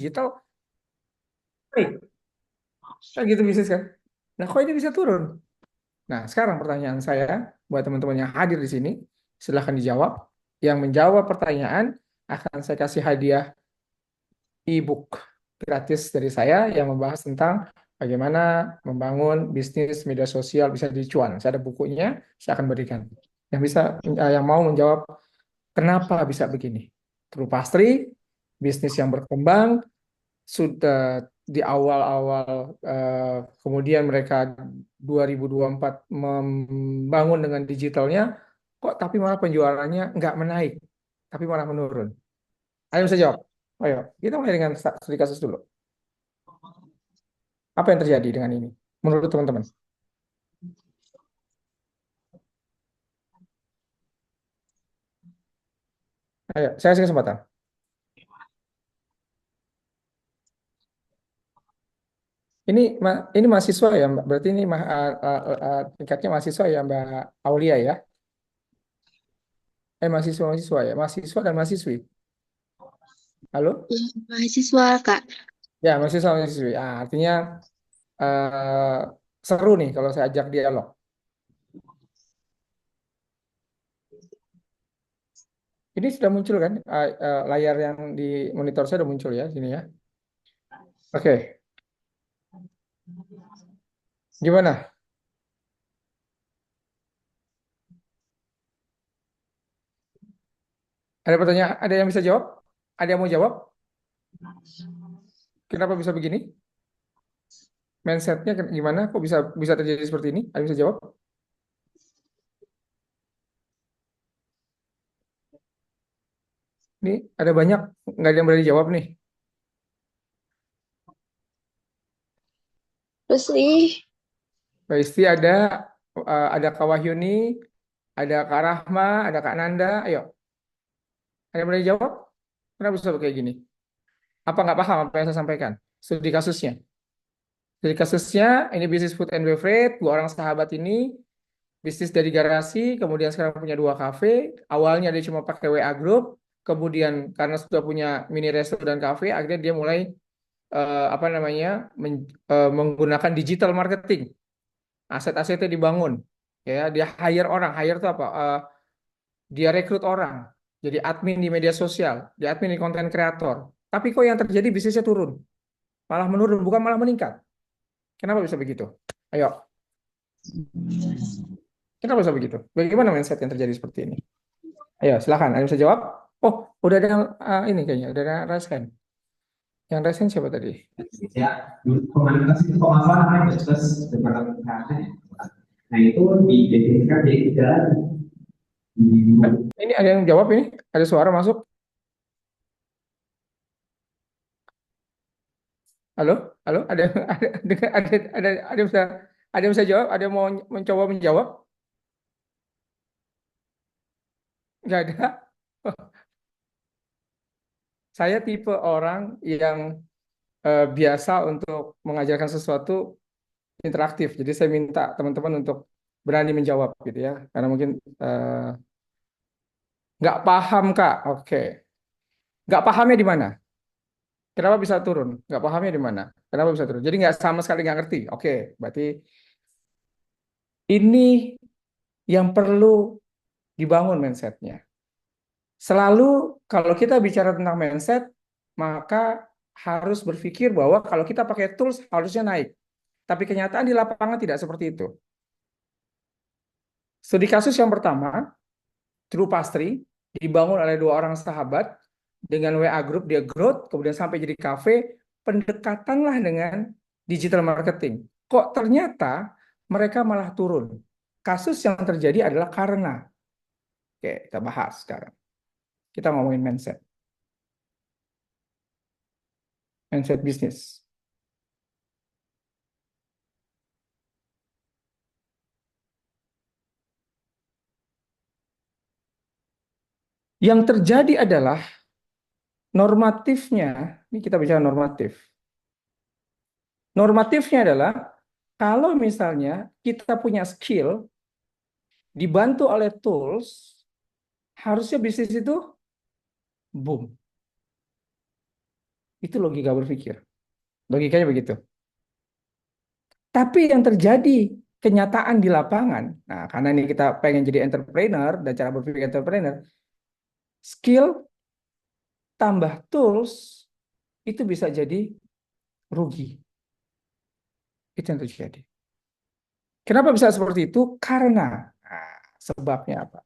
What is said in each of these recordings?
digital, baik. Kan gitu bisnis kan. Nah, kok ini bisa turun? Nah, sekarang pertanyaan saya buat teman-teman yang hadir di sini, silahkan dijawab. Yang menjawab pertanyaan akan saya kasih hadiah e-book gratis dari saya yang membahas tentang bagaimana membangun bisnis media sosial bisa dicuan. Saya ada bukunya, saya akan berikan. Yang mau menjawab kenapa bisa begini. True Pastry, bisnis yang berkembang, sudah di awal-awal kemudian mereka 2024 membangun dengan digitalnya, kok tapi malah penjualannya nggak menaik, tapi malah menurun. Ayo bisa jawab. Ayo, kita mulai dengan studi kasus dulu. Apa yang terjadi dengan ini? Menurut teman-teman. Ayo, saya kasih kesempatan. Ini mahasiswa ya, Mbak. Berarti ini tingkatnya mahasiswa ya, Mbak Aulia ya. Mahasiswa-mahasiswa ya, mahasiswa dan mahasiswi. Halo? Ya, mahasiswa, Kak. Ya, mahasiswa-mahasiswi. Artinya eh, seru nih kalau saya ajak dialog. Ini sudah muncul kan, layar yang di monitor saya sudah muncul ya sini ya. Oke, gimana? Ada pertanyaan? Ada yang bisa jawab? Ada yang mau jawab? Kenapa bisa begini? Mindsetnya gimana? Kok bisa bisa terjadi seperti ini? Ada yang bisa jawab? Ini ada banyak, nggak ada yang berani jawab nih. Terus nih, Mbak Isti ada Kak Wahyuni, ada Kak Rahma, ada Kak Nanda. Ayo, ada yang berani jawab? Kenapa bisa kayak gini? Apa nggak paham apa yang saya sampaikan? Studi kasusnya. Studi kasusnya, ini bisnis food and beverage, dua orang sahabat ini bisnis dari garasi, kemudian sekarang punya dua kafe. Awalnya dia cuma pakai WA Group, kemudian karena sudah punya mini resto dan kafe, akhirnya dia mulai apa namanya menggunakan digital marketing. Aset-asetnya dibangun, ya dia hire orang, hire itu apa? Dia rekrut orang, jadi admin di media sosial, dia admin di konten kreator. Tapi kok yang terjadi bisnisnya turun, malah menurun, bukan malah meningkat. Kenapa bisa begitu? Ayo, kenapa bisa begitu? Bagaimana mindset yang terjadi seperti ini? Ayo, silakan. Ada yang bisa jawab? Oh, udah ada yang ini kayaknya, udah ada yang raise hand. Yang raise hand siapa tadi? Ya, komunikasi itu apa namanya batas departemen kesehatan ya. Nah itu didefinisikan jadi tiga Ini ada yang jawab ini? Ada suara masuk? Halo, halo, ada yang bisa jawab? Ada yang mau mencoba menjawab? Nggak ada. Saya tipe orang yang biasa untuk mengajarkan sesuatu interaktif. Jadi saya minta teman-teman untuk berani menjawab gitu ya. Karena mungkin eh, nggak paham Kak. Oke. Nggak pahamnya di mana? Kenapa bisa turun? Nggak pahamnya di mana? Kenapa bisa turun? Jadi nggak sama sekali nggak ngerti. Oke, berarti ini yang perlu dibangun mindsetnya. Selalu kalau kita bicara tentang mindset, maka harus berpikir bahwa kalau kita pakai tools harusnya naik. Tapi kenyataan di lapangan tidak seperti itu. Studi kasus yang pertama, True Pastry, dibangun oleh dua orang sahabat dengan WA Group, dia growth, kemudian sampai jadi cafe, pendekatanlah dengan digital marketing. Kok ternyata mereka malah turun. Kasus yang terjadi adalah karena, oke, kita bahas sekarang. Kita ngomongin mindset bisnis. Yang terjadi adalah normatifnya, ini kita bicara normatif. Normatifnya adalah kalau misalnya kita punya skill dibantu oleh tools, harusnya bisnis itu boom. Itu logika berpikir. Logikanya begitu. Tapi yang terjadi kenyataan di lapangan, nah karena ini kita pengen jadi entrepreneur dan cara berpikir entrepreneur, skill tambah tools itu bisa jadi rugi. Itu yang terjadi. Kenapa bisa seperti itu? Karena sebabnya apa?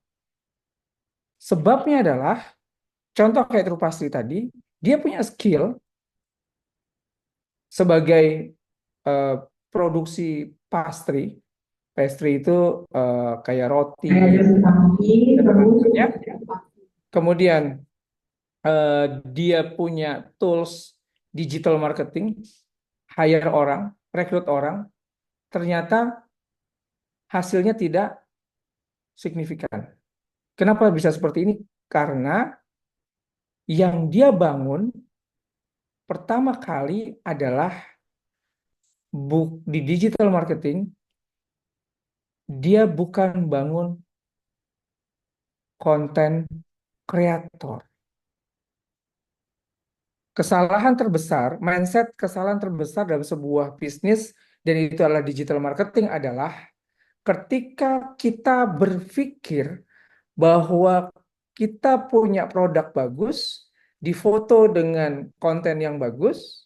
Sebabnya adalah contoh kayak Trupasri tadi, dia punya skill sebagai eh, produksi pastry. Pastry itu kayak roti dan sebagainya. Kemudian dia punya tools digital marketing, hire orang, rekrut orang, ternyata hasilnya tidak signifikan. Kenapa bisa seperti ini? Karena yang dia bangun pertama kali adalah di digital marketing, dia bukan bangun konten kreator. Kesalahan terbesar, mindset kesalahan terbesar dalam sebuah bisnis, dan itu adalah digital marketing, adalah ketika kita berpikir bahwa kita punya produk bagus, difoto dengan konten yang bagus,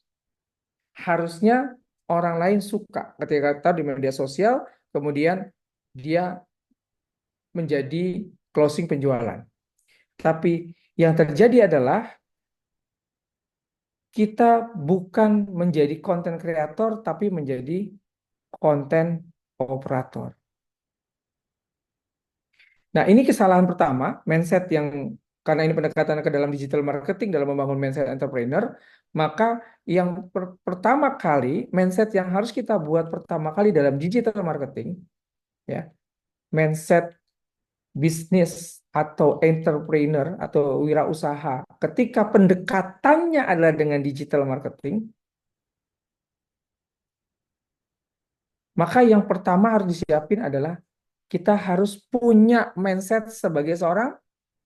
harusnya orang lain suka. Ketika kita di media sosial, kemudian dia menjadi closing penjualan. Tapi yang terjadi adalah kita bukan menjadi konten kreator, tapi menjadi konten operator. Nah, ini kesalahan pertama, mindset yang karena ini pendekatan ke dalam digital marketing dalam membangun mindset entrepreneur, maka yang pertama kali, mindset yang harus kita buat pertama kali dalam digital marketing, ya, mindset bisnis atau entrepreneur atau wirausaha, ketika pendekatannya adalah dengan digital marketing, maka yang pertama harus disiapin adalah kita harus punya mindset sebagai seorang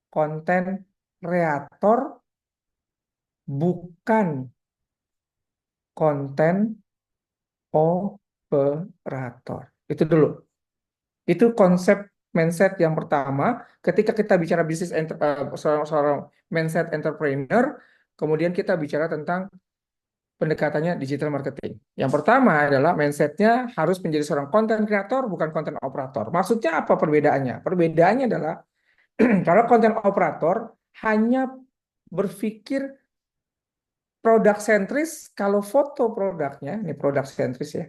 konten kreator, bukan konten operator. Itu dulu. Itu konsep mindset yang pertama. Ketika kita bicara bisnis seorang mindset entrepreneur, kemudian kita bicara tentang pendekatannya digital marketing. Yang pertama adalah mindsetnya harus menjadi seorang konten kreator, bukan konten operator. Maksudnya apa perbedaannya? Perbedaannya adalah kalau konten operator hanya berpikir produk sentris, kalau foto produknya, ini produk sentris ya.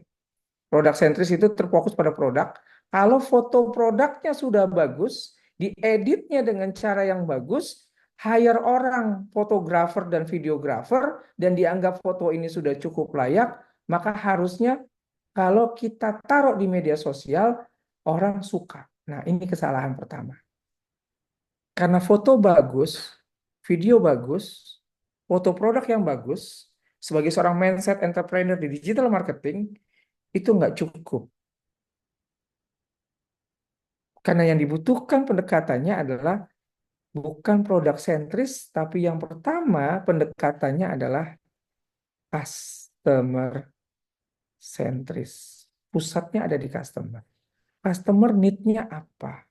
Produk sentris itu terfokus pada produk. Kalau foto produknya sudah bagus, dieditnya dengan cara yang bagus, hire orang fotografer dan videografer, dan dianggap foto ini sudah cukup layak, maka harusnya kalau kita taruh di media sosial, orang suka. Nah, ini kesalahan pertama. Karena foto bagus, video bagus, foto produk yang bagus, sebagai seorang mindset entrepreneur di digital marketing, itu nggak cukup. Karena yang dibutuhkan pendekatannya adalah bukan produk sentris, tapi yang pertama pendekatannya adalah customer sentris. Pusatnya ada di customer. Customer need-nya apa?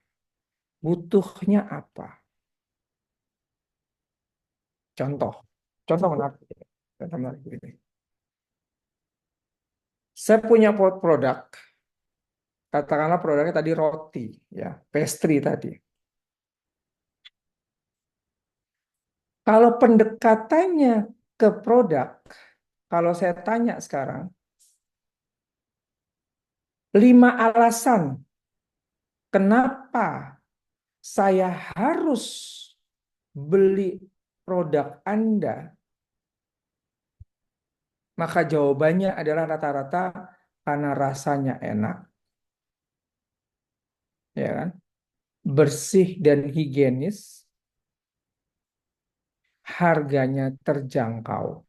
Butuhnya apa? Contoh. Contoh menarik. Contoh menarik begini. Saya punya produk, katakanlah produknya tadi roti, ya, pastry tadi. Kalau pendekatannya ke produk, kalau saya tanya sekarang, 5 alasan kenapa saya harus beli produk Anda, maka jawabannya adalah rata-rata karena rasanya enak, ya kan? Bersih dan higienis, harganya terjangkau,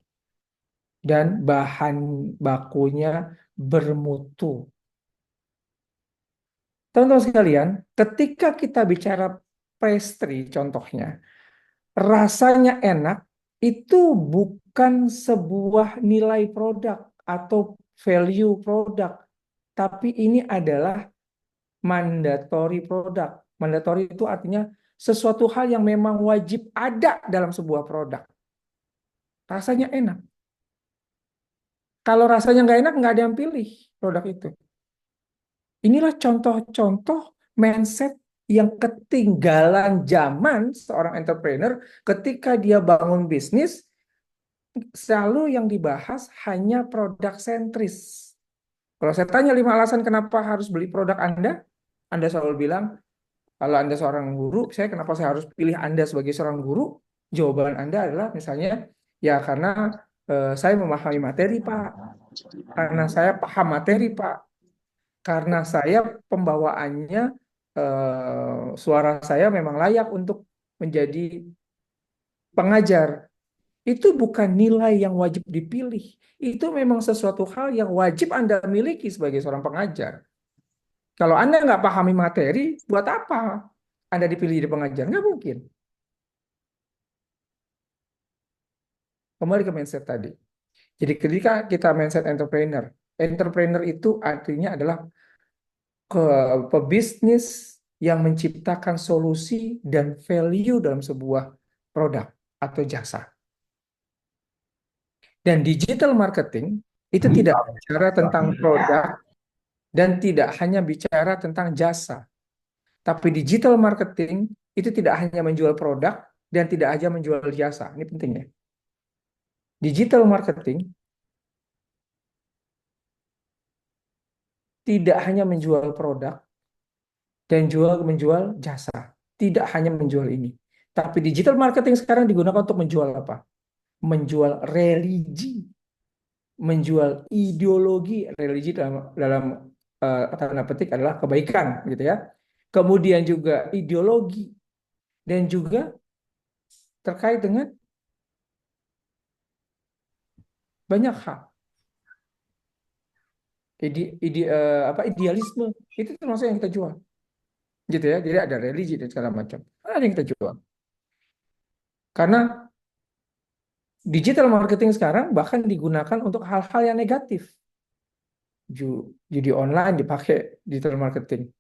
dan bahan bakunya bermutu. Teman-teman sekalian, ketika kita bicara pastry contohnya, rasanya enak itu bukan sebuah nilai produk atau value produk, tapi ini adalah mandatory produk. Mandatory itu artinya sesuatu hal yang memang wajib ada dalam sebuah produk. Rasanya enak. Kalau rasanya nggak ada yang pilih produk itu. Inilah contoh-contoh mindset yang ketinggalan zaman seorang entrepreneur ketika dia bangun bisnis, selalu yang dibahas hanya produk sentris. Kalau saya tanya 5 alasan kenapa harus beli produk Anda selalu bilang, kalau Anda seorang guru, kenapa saya harus pilih Anda sebagai seorang guru? Jawaban Anda adalah misalnya, ya karena saya memahami materi, Pak. Karena saya paham materi, Pak. Karena saya pembawaannya, suara saya memang layak untuk menjadi pengajar. Itu bukan nilai yang wajib dipilih. Itu memang sesuatu hal yang wajib Anda miliki sebagai seorang pengajar. Kalau Anda nggak pahami materi, buat apa Anda dipilih jadi pengajar? Nggak mungkin. Kembali ke mindset tadi. Jadi ketika kita mindset entrepreneur, entrepreneur itu artinya adalah pebisnis yang menciptakan solusi dan value dalam sebuah produk atau jasa. Dan digital marketing itu tidak bicara tentang produk dan tidak hanya bicara tentang jasa. Tapi digital marketing itu tidak hanya menjual produk dan tidak hanya menjual jasa. Ini pentingnya. Digital marketing tidak hanya menjual produk dan menjual jasa. Tidak hanya menjual ini. Tapi digital marketing sekarang digunakan untuk menjual apa? Menjual religi, menjual ideologi. Religi dalam tanda petik adalah kebaikan, gitu ya. Kemudian juga ideologi dan juga terkait dengan banyak hal. Idealisme itu termasuk yang kita jual, gitu ya. Jadi ada religi dan segala macam, ada yang kita jual. Karena digital marketing sekarang bahkan digunakan untuk hal-hal yang negatif. Judi online dipakai digital marketing,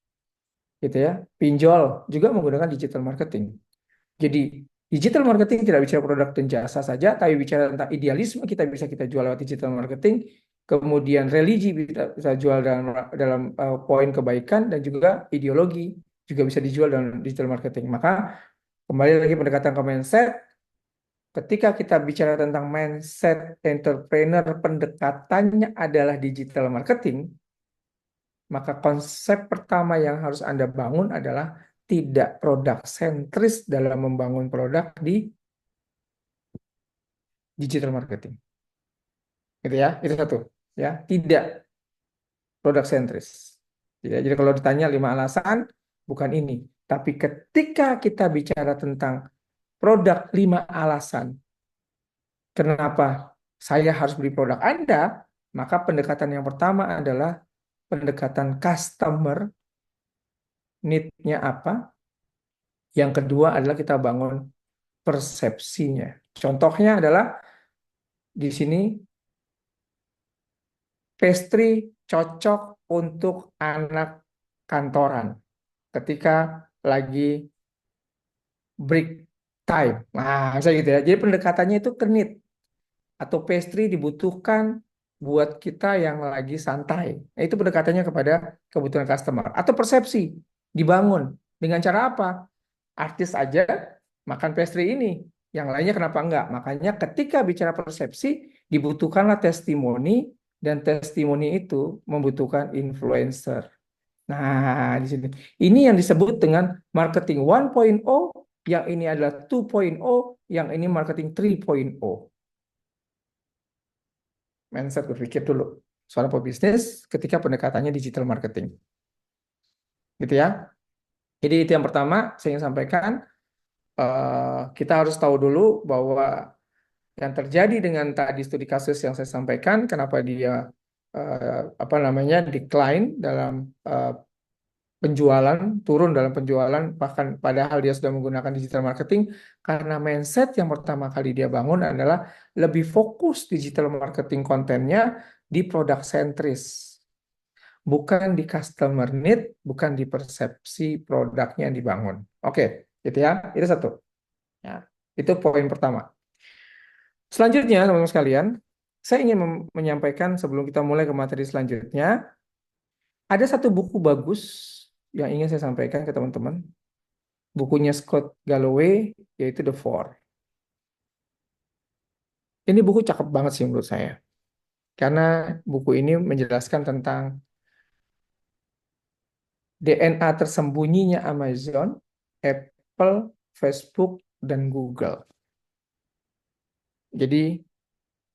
gitu ya. Pinjol juga menggunakan digital marketing. Jadi digital marketing tidak bicara produk dan jasa saja, tapi bicara tentang idealisme kita jual lewat digital marketing. Kemudian religi bisa jual dalam poin kebaikan, dan juga ideologi juga bisa dijual dalam digital marketing. Maka kembali lagi pendekatan ke mindset. Ketika kita bicara tentang mindset entrepreneur, pendekatannya adalah digital marketing, maka konsep pertama yang harus Anda bangun adalah tidak produk sentris dalam membangun produk di digital marketing. Gitu ya, itu satu. Ya, tidak produk sentris. Jadi kalau ditanya 5 alasan, bukan ini. Tapi ketika kita bicara tentang produk 5 alasan, kenapa saya harus beli produk Anda, maka pendekatan yang pertama adalah pendekatan customer, need-nya apa. Yang kedua adalah kita bangun persepsinya. Contohnya adalah di sini pastry cocok untuk anak kantoran ketika lagi break time. Nah, saya gitu ya. Jadi pendekatannya itu ke need, atau pastry dibutuhkan buat kita yang lagi santai. Nah, itu pendekatannya kepada kebutuhan customer. Atau persepsi dibangun dengan cara apa? Artis aja makan pastry ini, yang lainnya kenapa enggak? Makanya ketika bicara persepsi dibutuhkanlah testimoni, dan testimoni itu membutuhkan influencer. Nah, di sini ini yang disebut dengan marketing 1.0, yang ini adalah 2.0, yang ini marketing 3.0. Mindset berpikir dulu soal pebisnis ketika pendekatannya digital marketing. Gitu ya. Jadi itu yang pertama saya ingin sampaikan. Kita harus tahu dulu bahwa yang terjadi dengan tadi studi kasus yang saya sampaikan, kenapa dia decline dalam penjualan, turun dalam penjualan, bahkan padahal dia sudah menggunakan digital marketing, karena mindset yang pertama kali dia bangun adalah lebih fokus digital marketing kontennya di produk sentris, bukan di customer need, bukan di persepsi produknya yang dibangun. Oke, gitu ya. Itu satu. Ya, itu poin pertama. Selanjutnya, teman-teman sekalian, saya ingin menyampaikan sebelum kita mulai ke materi selanjutnya, ada satu buku bagus yang ingin saya sampaikan ke teman-teman. Bukunya Scott Galloway, yaitu The Four. Ini buku cakep banget sih menurut saya. Karena buku ini menjelaskan tentang DNA tersembunyinya Amazon, Apple, Facebook, dan Google. Jadi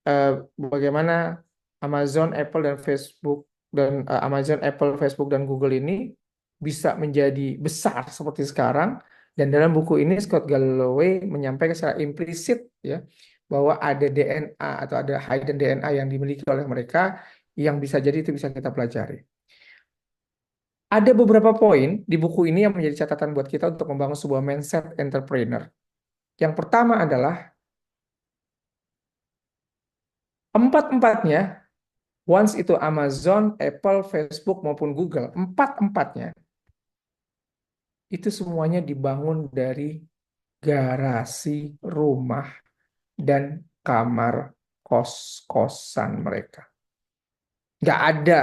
eh, bagaimana Amazon, Apple, dan Facebook Amazon, Apple, Facebook, dan Google ini bisa menjadi besar seperti sekarang. Dan dalam buku ini Scott Galloway menyampaikan secara implisit ya bahwa ada DNA atau ada hidden DNA yang dimiliki oleh mereka yang bisa jadi itu bisa kita pelajari. Ada beberapa poin di buku ini yang menjadi catatan buat kita untuk membangun sebuah mindset entrepreneur. Yang pertama adalah empat-empatnya, once itu Amazon, Apple, Facebook, maupun Google, empat-empatnya itu semuanya dibangun dari garasi rumah dan kamar kos-kosan mereka. Nggak ada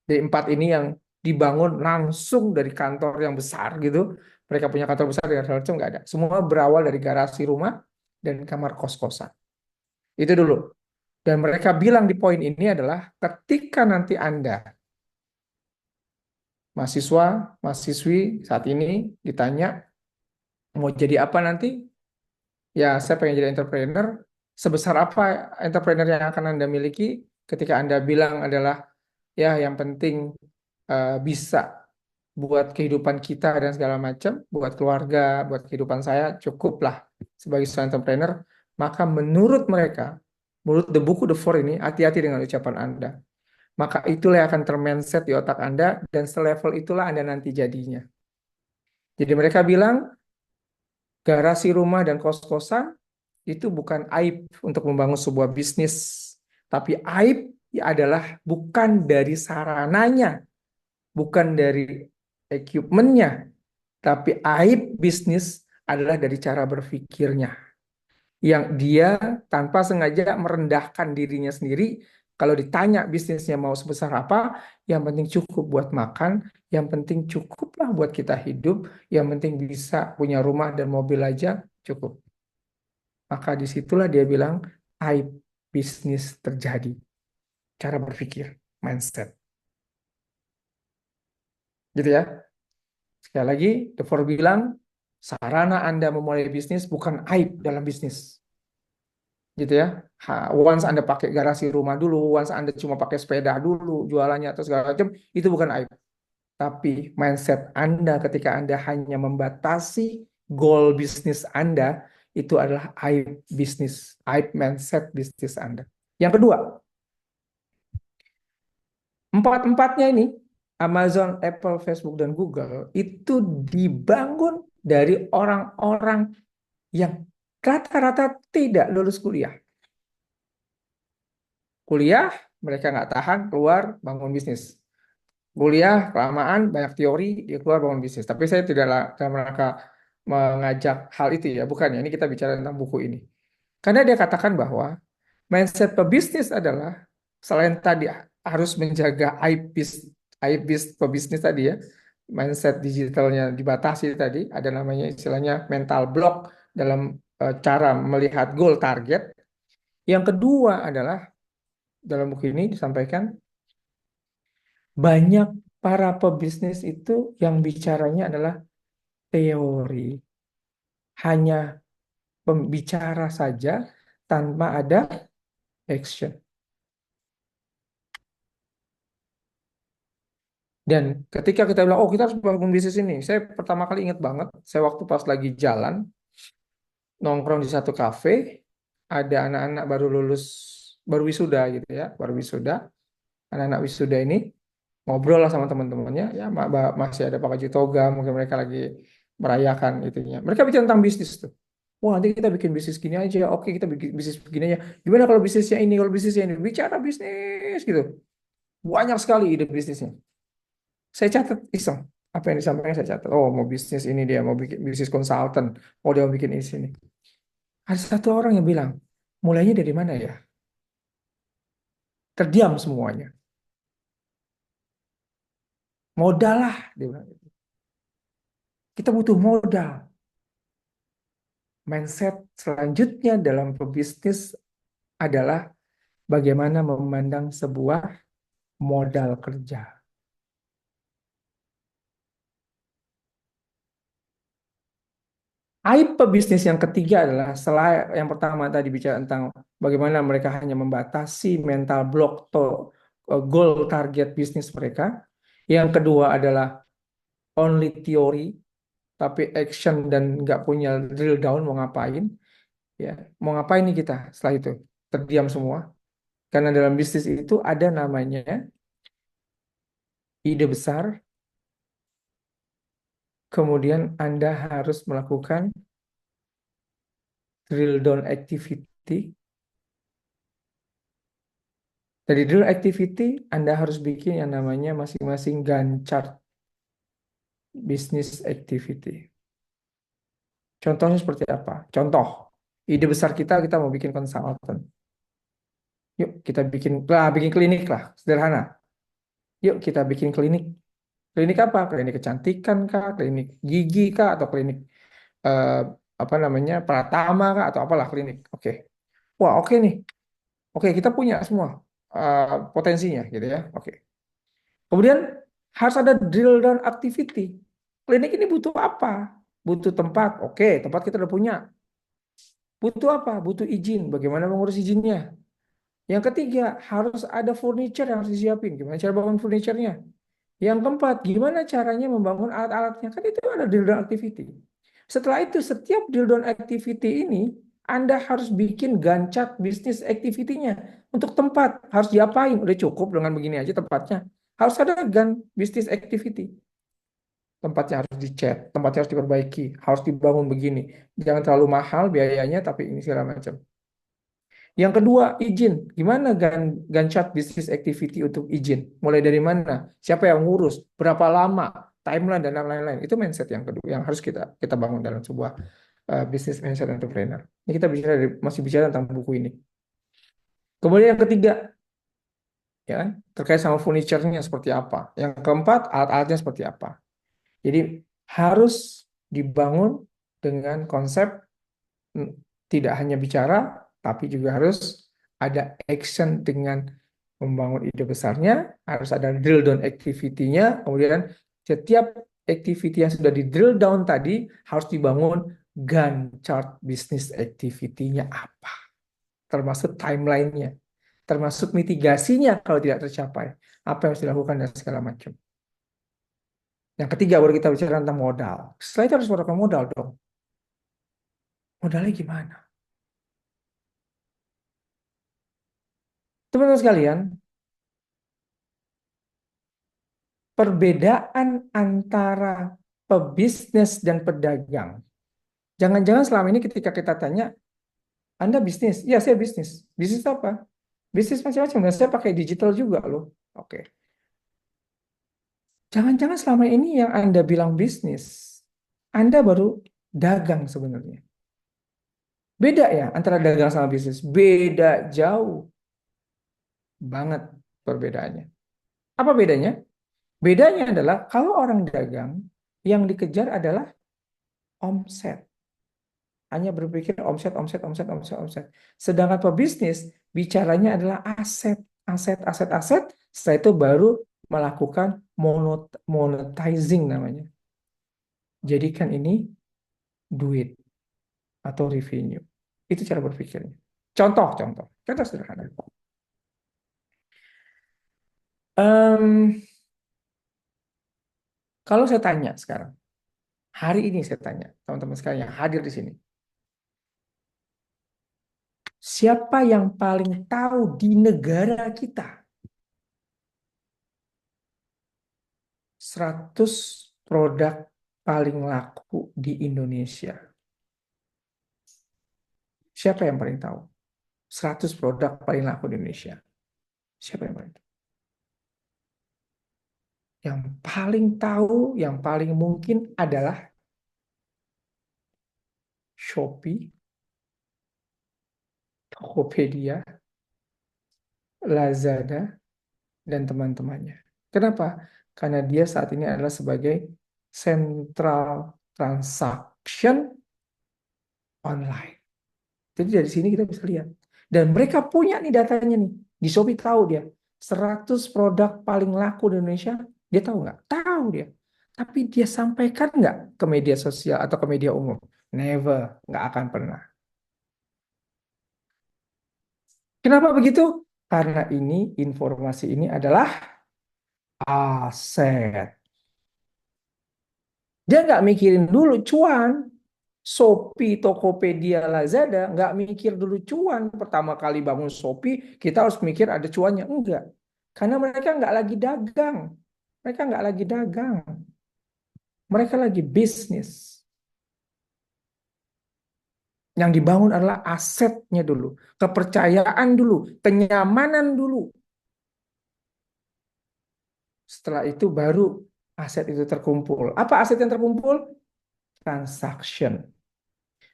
dari empat ini yang dibangun langsung dari kantor yang besar gitu. Mereka punya kantor besar dengan segala macam, nggak ada. Semua berawal dari garasi rumah dan kamar kos-kosan. Itu dulu. Dan mereka bilang di poin ini adalah ketika nanti Anda mahasiswa, mahasiswi saat ini ditanya mau jadi apa nanti? Ya, saya pengen jadi entrepreneur. Sebesar apa entrepreneur yang akan Anda miliki? Ketika Anda bilang adalah ya yang penting bisa buat kehidupan kita dan segala macam, buat keluarga, buat kehidupan saya cukuplah sebagai seorang entrepreneur. Maka menurut mereka, menurut the buku The Four ini, hati-hati dengan ucapan Anda. Maka itulah yang akan termindset di otak Anda dan selevel itulah Anda nanti jadinya. Jadi mereka bilang garasi rumah dan kos-kosan itu bukan aib untuk membangun sebuah bisnis, tapi aib adalah bukan dari sarananya, bukan dari equipmentnya, tapi aib bisnis adalah dari cara berpikirnya. Yang dia tanpa sengaja merendahkan dirinya sendiri. Kalau ditanya bisnisnya mau sebesar apa, yang penting cukup buat makan, yang penting cukuplah buat kita hidup, yang penting bisa punya rumah dan mobil aja cukup. Maka disitulah dia bilang aib bisnis terjadi. Cara berpikir, mindset. Gitu ya. Sekali lagi, The Four bilang, sarana Anda memulai bisnis bukan aib dalam bisnis. Gitu ya. Once Anda pakai garasi rumah dulu, once Anda cuma pakai sepeda dulu, jualannya atau segala macam, itu bukan aib. Tapi mindset Anda ketika Anda hanya membatasi goal bisnis Anda, itu adalah aib bisnis, aib mindset bisnis Anda. Yang kedua, empat-empatnya ini, Amazon, Apple, Facebook, dan Google, itu dibangun dari orang-orang yang rata-rata tidak lulus kuliah. Kuliah, mereka nggak tahan, keluar, bangun bisnis. Kuliah, kelamaan, banyak teori, dia keluar bangun bisnis. Tapi saya tidak dalam rangka mengajak hal itu ya, bukan ya. Ini kita bicara tentang buku ini. Karena dia katakan bahwa mindset pebisnis adalah selain tadi harus menjaga IP pebisnis tadi ya, mindset digitalnya dibatasi tadi, ada namanya istilahnya mental block dalam cara melihat goal target. Yang kedua adalah dalam buku ini disampaikan banyak para pebisnis itu yang bicaranya adalah teori, hanya pembicara saja tanpa ada action. Dan ketika kita bilang, oh kita harus bangun bisnis ini, saya pertama kali ingat banget, saya waktu pas lagi jalan, nongkrong di satu kafe, ada anak-anak baru lulus, baru wisuda gitu ya, baru wisuda, anak-anak wisuda ini, ngobrol lah sama teman-temannya, ya masih ada Pak Haji Toga, mungkin mereka lagi merayakan itunya. Mereka bicara tentang bisnis tuh. Wah, nanti kita bikin bisnis gini aja. Oke, kita bikin bisnis begini aja. Gimana kalau bisnisnya ini, kalau bisnisnya ini? Bicara bisnis gitu. Banyak sekali ide bisnisnya. Saya catat iseng. Apa yang disampaikan saya catat. Oh, mau bisnis ini dia, mau bikin bisnis konsultan. Oh, dia mau bikin ini sini. Ada satu orang yang bilang, mulainya dari mana ya? Terdiam semuanya. Modal lah, dia bilang. Kita butuh modal. Mindset selanjutnya dalam pebisnis adalah bagaimana memandang sebuah modal kerja. Aib pebisnis yang ketiga adalah selain yang pertama tadi bicara tentang bagaimana mereka hanya membatasi mental block atau goal target bisnis mereka. Yang kedua adalah only theory tapi action dan nggak punya drill down mau ngapain. Ya, mau ngapain nih kita setelah itu? Terdiam semua. Karena dalam bisnis itu ada namanya ide besar, kemudian Anda harus melakukan drill down activity. Dari drill activity, Anda harus bikin yang namanya masing-masing Gantt chart business activity. Contohnya seperti apa? Contoh, ide besar kita mau bikin konsultan. Yuk kita bikin klinik lah, sederhana. Yuk kita bikin klinik. Klinik apa? Klinik kecantikan kah? Klinik gigi kah? Atau klinik eh, apa namanya Pratama kah? Atau apalah klinik. Oke. Wah, oke nih. Oke, kita punya semua potensinya gitu ya. Oke. Kemudian harus ada drill down activity. Klinik ini butuh apa? Butuh tempat. Oke, tempat kita udah punya. Butuh apa? Butuh izin. Bagaimana mengurus izinnya? Yang ketiga, harus ada furniture yang harus disiapin. Gimana cara bangun furniturnya? Yang keempat, gimana caranya membangun alat-alatnya? Kan itu ada drill down activity. Setelah itu, setiap drill down activity ini, Anda harus bikin gancak bisnis activity-nya. Untuk tempat, harus diapain? Udah cukup dengan begini aja tempatnya. Harus ada gan bisnis activity. Tempatnya harus dicat, tempatnya harus diperbaiki, harus dibangun begini. Jangan terlalu mahal biayanya, tapi ini segala macam. Yang kedua, izin. Gimana gancap bisnis activity untuk izin? Mulai dari mana? Siapa yang ngurus? Berapa lama? Timeline dan lain-lain. Itu mindset yang kedua yang harus kita kita bangun dalam sebuah bisnis mindset entrepreneur. Ini kita masih bicara tentang buku ini. Kemudian yang ketiga, ya kan, terkait sama furniture-nya seperti apa. Yang keempat, alat-alatnya seperti apa. Jadi harus dibangun dengan konsep mm, tidak hanya bicara, tapi juga harus ada action dengan membangun ide besarnya, harus ada drill down activity-nya, kemudian setiap activity yang sudah di drill down tadi harus dibangun Gantt chart bisnis activity-nya apa, termasuk timeline-nya, termasuk mitigasinya kalau tidak tercapai, apa yang harus dilakukan dan segala macam. Yang ketiga baru kita bicara tentang modal. Setelah itu harus mendapatkan modal dong. Modalnya gimana? Teman-teman sekalian, perbedaan antara pebisnis dan pedagang. Jangan-jangan selama ini ketika kita tanya, Anda bisnis? Ya, saya bisnis. Bisnis apa? Bisnis macam-macam. Dan saya pakai digital juga loh. Oke. Jangan-jangan selama ini yang Anda bilang bisnis, Anda baru dagang sebenarnya. Beda ya antara dagang sama bisnis. Beda jauh banget perbedaannya. Apa bedanya? Bedanya adalah kalau orang dagang, yang dikejar adalah omset. Hanya berpikir omset, omset, omset, omset, omset. Sedangkan pebisnis bicaranya adalah aset, aset, aset, aset. Setelah itu baru melakukan monetizing namanya. Jadikan ini duit atau revenue. Itu cara berpikirnya. Contoh sederhana. Em, kalau saya tanya sekarang, hari ini saya tanya teman-teman sekalian yang hadir di sini, siapa yang paling tahu di negara kita 100 produk paling laku di Indonesia. Siapa yang paling tahu? 100 produk paling laku di Indonesia. Siapa yang paling tahu? Yang paling tahu, yang paling mungkin adalah Shopee, Tokopedia, Lazada, dan teman-temannya. Kenapa? Karena dia saat ini adalah sebagai central transaction online. Jadi dari sini kita bisa lihat. Dan mereka punya nih datanya nih. Di Shopee tahu dia. 100 produk paling laku di Indonesia. Dia tahu nggak? Tahu dia. Tapi dia sampaikan nggak ke media sosial atau ke media umum? Never. Nggak akan pernah. Kenapa begitu? Karena informasi ini adalah aset. Dia nggak mikirin dulu cuan. Shopee, Tokopedia, Lazada nggak mikir dulu cuan. Pertama kali bangun Shopee, kita harus mikir ada cuannya. Enggak. Karena mereka nggak lagi dagang. Mereka nggak lagi dagang. Mereka lagi bisnis. Yang dibangun adalah asetnya dulu. Kepercayaan dulu. Kenyamanan dulu. Setelah itu baru aset itu terkumpul. Apa aset yang terkumpul? Transaction.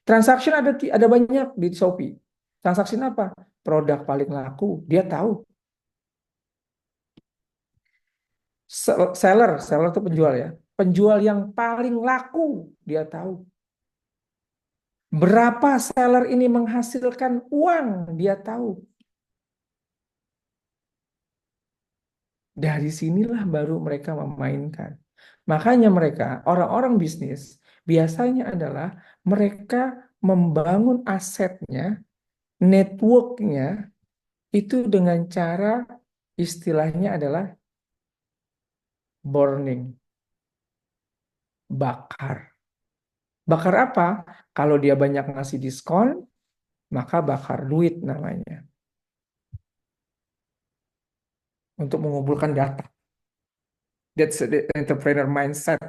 Transaction ada banyak di Shopee. Transaksi apa? Produk paling laku, dia tahu. Seller itu penjual ya. Penjual yang paling laku, dia tahu. Berapa seller ini menghasilkan uang, dia tahu. Dari sinilah baru mereka memainkan. Makanya mereka, orang-orang bisnis, biasanya adalah mereka membangun asetnya, networknya, itu dengan cara istilahnya adalah burning, bakar. Bakar apa? Kalau dia banyak ngasih diskon, maka bakar duit namanya. Untuk mengumpulkan data. That's the entrepreneur mindset.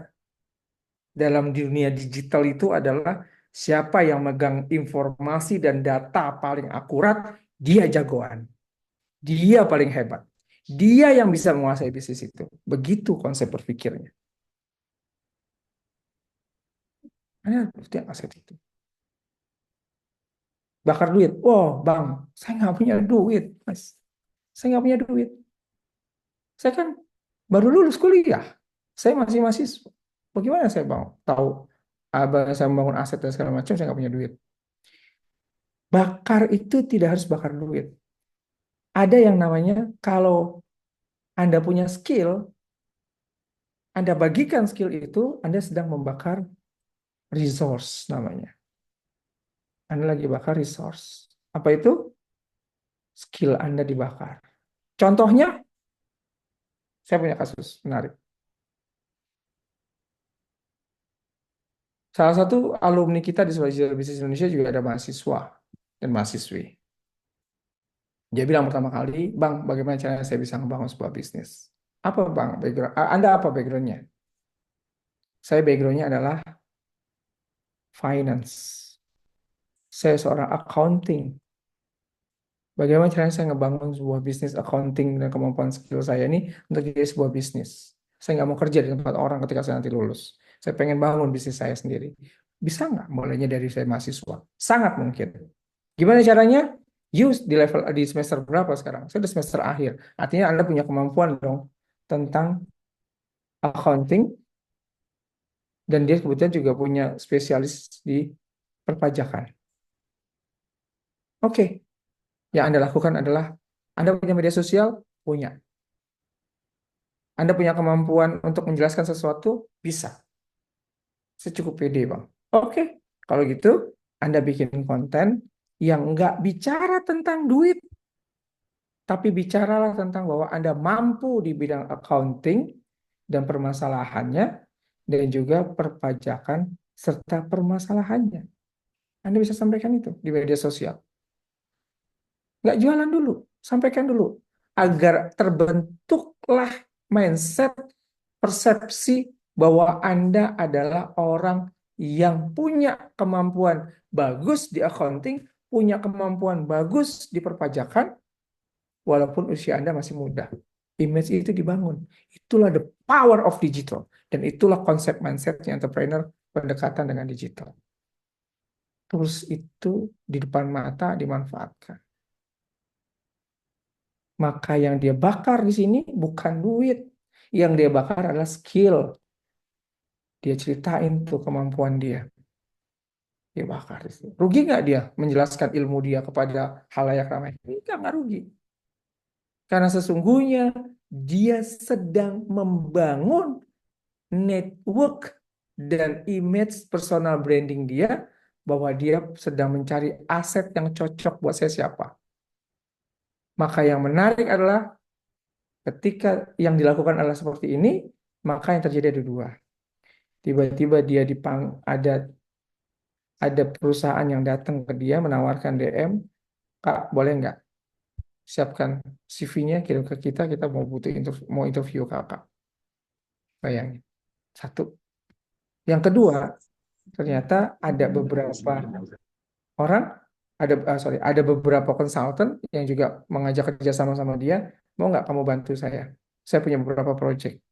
Dalam dunia digital itu adalah siapa yang megang informasi dan data paling akurat, dia jagoan. Dia paling hebat. Dia yang bisa menguasai bisnis itu. Begitu konsep berpikirnya. Ada aset itu. Bakar duit. Wow, bang, saya nggak punya duit, mas. Saya nggak punya duit. Saya kan baru lulus kuliah. Saya masih mahasiswa. Bagaimana saya bang tahu saya membangun aset dan segala macam, saya nggak punya duit. Bakar itu tidak harus bakar duit. Ada yang namanya kalau Anda punya skill, Anda bagikan skill itu, Anda sedang membakar resource namanya. Anda lagi bakar resource. Apa itu? Skill Anda dibakar. Contohnya, saya punya kasus menarik. Salah satu alumni kita di Digital Business Indonesia juga ada mahasiswa dan mahasiswi. Dia bilang pertama kali, Bang, bagaimana caranya saya bisa membangun sebuah bisnis? Apa Bang background? Anda apa backgroundnya? Saya backgroundnya adalah finance. Saya seorang accounting. Bagaimana caranya saya ngebangun sebuah bisnis accounting dan kemampuan skill saya ini untuk jadi sebuah bisnis. Saya nggak mau kerja di tempat orang ketika saya nanti lulus. Saya pengen bangun bisnis saya sendiri. Bisa nggak mulainya dari saya mahasiswa? Sangat mungkin. Gimana caranya? Use di level di semester berapa sekarang? Saya di semester akhir. Artinya Anda punya kemampuan dong tentang accounting dan dia kebetulan juga punya spesialis di perpajakan. Oke, yang Anda lakukan adalah Anda punya media sosial? Punya. Anda punya kemampuan untuk menjelaskan sesuatu? Bisa. Saya cukup pede, Bang. Oke, kalau gitu Anda bikin konten yang nggak bicara tentang duit, tapi bicaralah tentang bahwa Anda mampu di bidang accounting dan permasalahannya, dan juga perpajakan serta permasalahannya. Anda bisa sampaikan itu di media sosial. Nggak jualan dulu, sampaikan dulu. Agar terbentuklah mindset persepsi bahwa Anda adalah orang yang punya kemampuan bagus di accounting, punya kemampuan bagus di perpajakan, walaupun usia Anda masih muda. Image itu dibangun. Itulah the power of digital. Dan itulah konsep mindsetnya entrepreneur, pendekatan dengan digital. Tools itu di depan mata dimanfaatkan. Maka yang dia bakar di sini bukan duit. Yang dia bakar adalah skill. Dia ceritain tuh kemampuan dia. Dia bakar di sini. Rugi nggak dia menjelaskan ilmu dia kepada halayak ramai? Nggak rugi. Karena sesungguhnya dia sedang membangun network dan image personal branding dia, bahwa dia sedang mencari aset yang cocok buat saya siapa. Maka yang menarik adalah ketika yang dilakukan adalah seperti ini, maka yang terjadi ada dua. Tiba-tiba dia ada perusahaan yang datang ke dia menawarkan DM, Kak, boleh nggak siapkan CV-nya kirim ke kita, kita mau interview kakak. Bayangin. Satu. Yang kedua, ternyata ada beberapa orang, ada beberapa konsultan yang juga mengajak kerja sama dia, mau nggak kamu bantu saya? Saya punya beberapa project.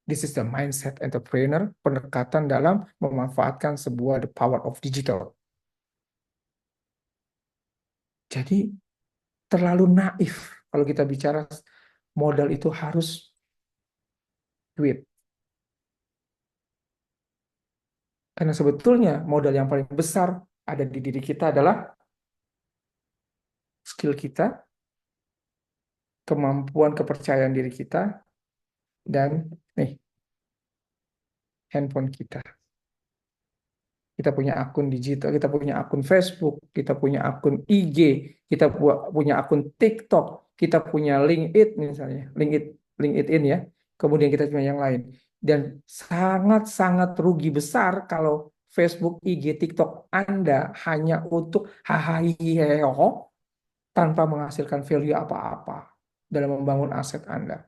This is the mindset entrepreneur, pendekatan dalam memanfaatkan sebuah the power of digital. Jadi terlalu naif kalau kita bicara modal itu harus duit. Karena sebetulnya modal yang paling besar ada di diri kita adalah skill kita, kemampuan kepercayaan diri kita, dan handphone kita. Kita punya akun digital, kita punya akun Facebook, kita punya akun IG, kita punya akun TikTok, kita punya LinkedIn misalnya, LinkedIn ya. Kemudian kita punya yang lain. Dan sangat-sangat rugi besar kalau Facebook, IG, TikTok Anda hanya untuk hahaha tanpa menghasilkan value apa-apa dalam membangun aset Anda.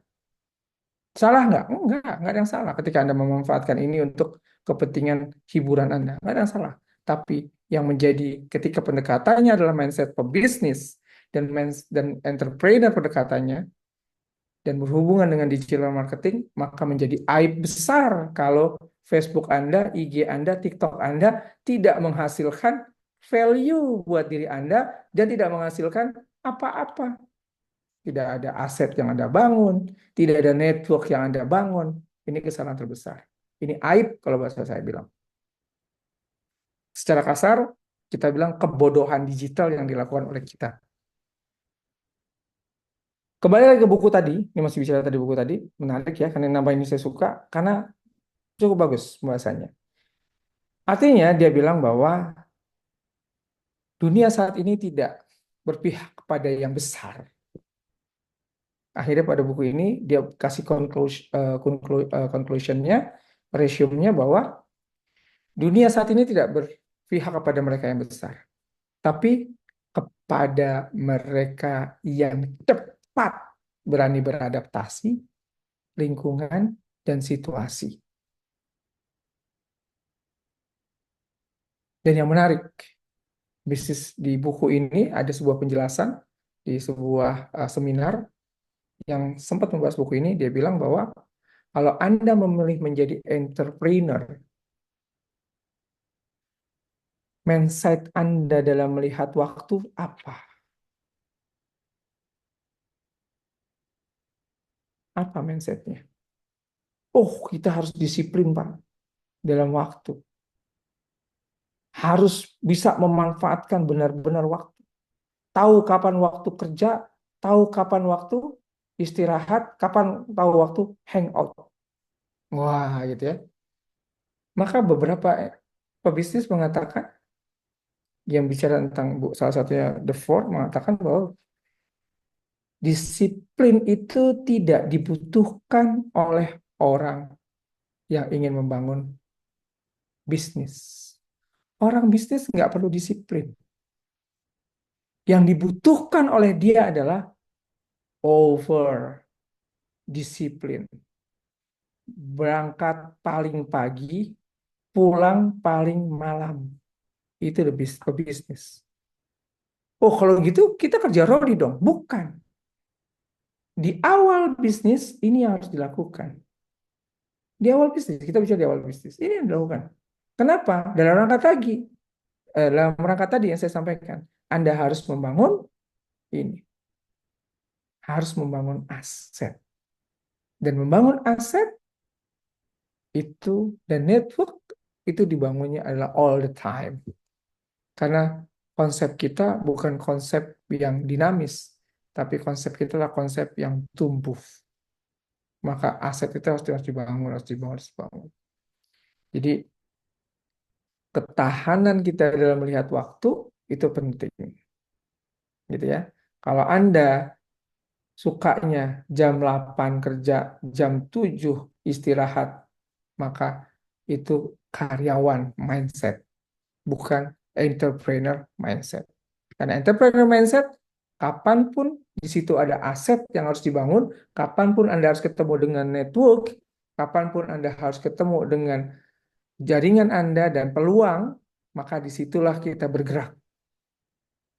Salah nggak? Nggak ada yang salah ketika Anda memanfaatkan ini untuk kepentingan hiburan Anda. Nggak ada yang salah. Tapi yang menjadi ketika pendekatannya adalah mindset pebisnis dan entrepreneur pendekatannya dan berhubungan dengan digital marketing, maka menjadi aib besar kalau Facebook Anda, IG Anda, TikTok Anda tidak menghasilkan value buat diri Anda dan tidak menghasilkan apa-apa. Tidak ada aset yang Anda bangun, tidak ada network yang Anda bangun. Ini kesalahan terbesar. Ini aib kalau bahasa saya bilang. Secara kasar, kita bilang kebodohan digital yang dilakukan oleh kita. Kembali lagi ke buku tadi, ini masih bicara tadi buku tadi, menarik ya, karena nama ini saya suka, karena cukup bagus bahasanya. Artinya dia bilang bahwa dunia saat ini tidak berpihak kepada yang besar. Akhirnya pada buku ini dia kasih conclusionnya, resume-nya bahwa dunia saat ini tidak berpihak kepada mereka yang besar, tapi kepada mereka yang cepat berani beradaptasi lingkungan dan situasi. Dan yang menarik, bisnis di buku ini ada sebuah penjelasan di sebuah seminar yang sempat membahas buku ini. Dia bilang bahwa kalau Anda memilih menjadi entrepreneur, mindset Anda dalam melihat waktu apa? Apa mindsetnya? Oh, kita harus disiplin, Pak, dalam waktu. Harus bisa memanfaatkan benar-benar waktu. Tahu kapan waktu kerja, tahu kapan waktu istirahat, kapan tahu waktu hangout. Wah, gitu ya. Maka beberapa pebisnis mengatakan, yang bicara tentang salah satunya The Ford mengatakan bahwa disiplin itu tidak dibutuhkan oleh orang yang ingin membangun bisnis. Orang bisnis nggak perlu disiplin. Yang dibutuhkan oleh dia adalah over. disiplin. Berangkat paling pagi, pulang paling malam. Itu lebih pebisnis. Oh, kalau gitu kita kerja rodi dong. Bukan. Di awal bisnis ini yang harus dilakukan. Di awal bisnis, kita bisa di awal bisnis. Ini yang dilakukan. Kenapa? Dalam rangka tadi yang saya sampaikan. Anda harus membangun ini. Harus membangun aset. Dan membangun aset itu dan network itu dibangunnya adalah all the time. Karena konsep kita bukan konsep yang dinamis, tapi konsep kita adalah konsep yang tumbuh. Maka aset itu harus dibangun, harus dibangun, harus dibangun. Jadi ketahanan kita dalam melihat waktu itu penting, gitu ya. Kalau Anda sukanya jam 8 kerja, jam 7 istirahat, maka itu karyawan mindset, bukan entrepreneur mindset. Karena entrepreneur mindset, kapanpun di situ ada aset yang harus dibangun, kapanpun Anda harus ketemu dengan network, kapanpun Anda harus ketemu dengan jaringan Anda dan peluang, maka disitulah kita bergerak.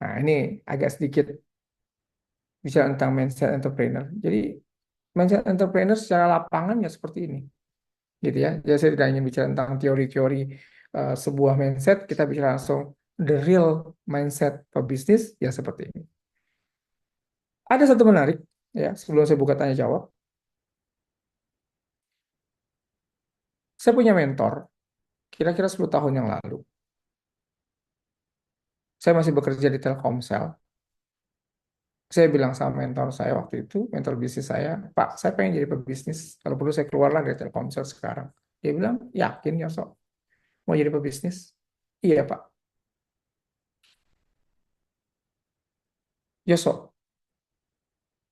Nah, ini agak sedikit bicara tentang mindset entrepreneur. Jadi, mindset entrepreneur secara lapangan ya seperti ini. Gitu ya. Jadi saya tidak ingin bicara tentang teori-teori sebuah mindset, kita bicara langsung the real mindset pebisnis ya seperti ini. Ada satu menarik ya, sebelum saya buka tanya jawab. Saya punya mentor kira-kira 10 tahun yang lalu. Saya masih bekerja di Telkomsel. Saya bilang sama mentor saya waktu itu, mentor bisnis saya, Pak, saya pengen jadi pebisnis. Kalau perlu saya keluarlah dari Telkomsel sekarang. Dia bilang, yakin ya, Sok? Mau jadi pebisnis? Iya, Pak. Ya, Sok.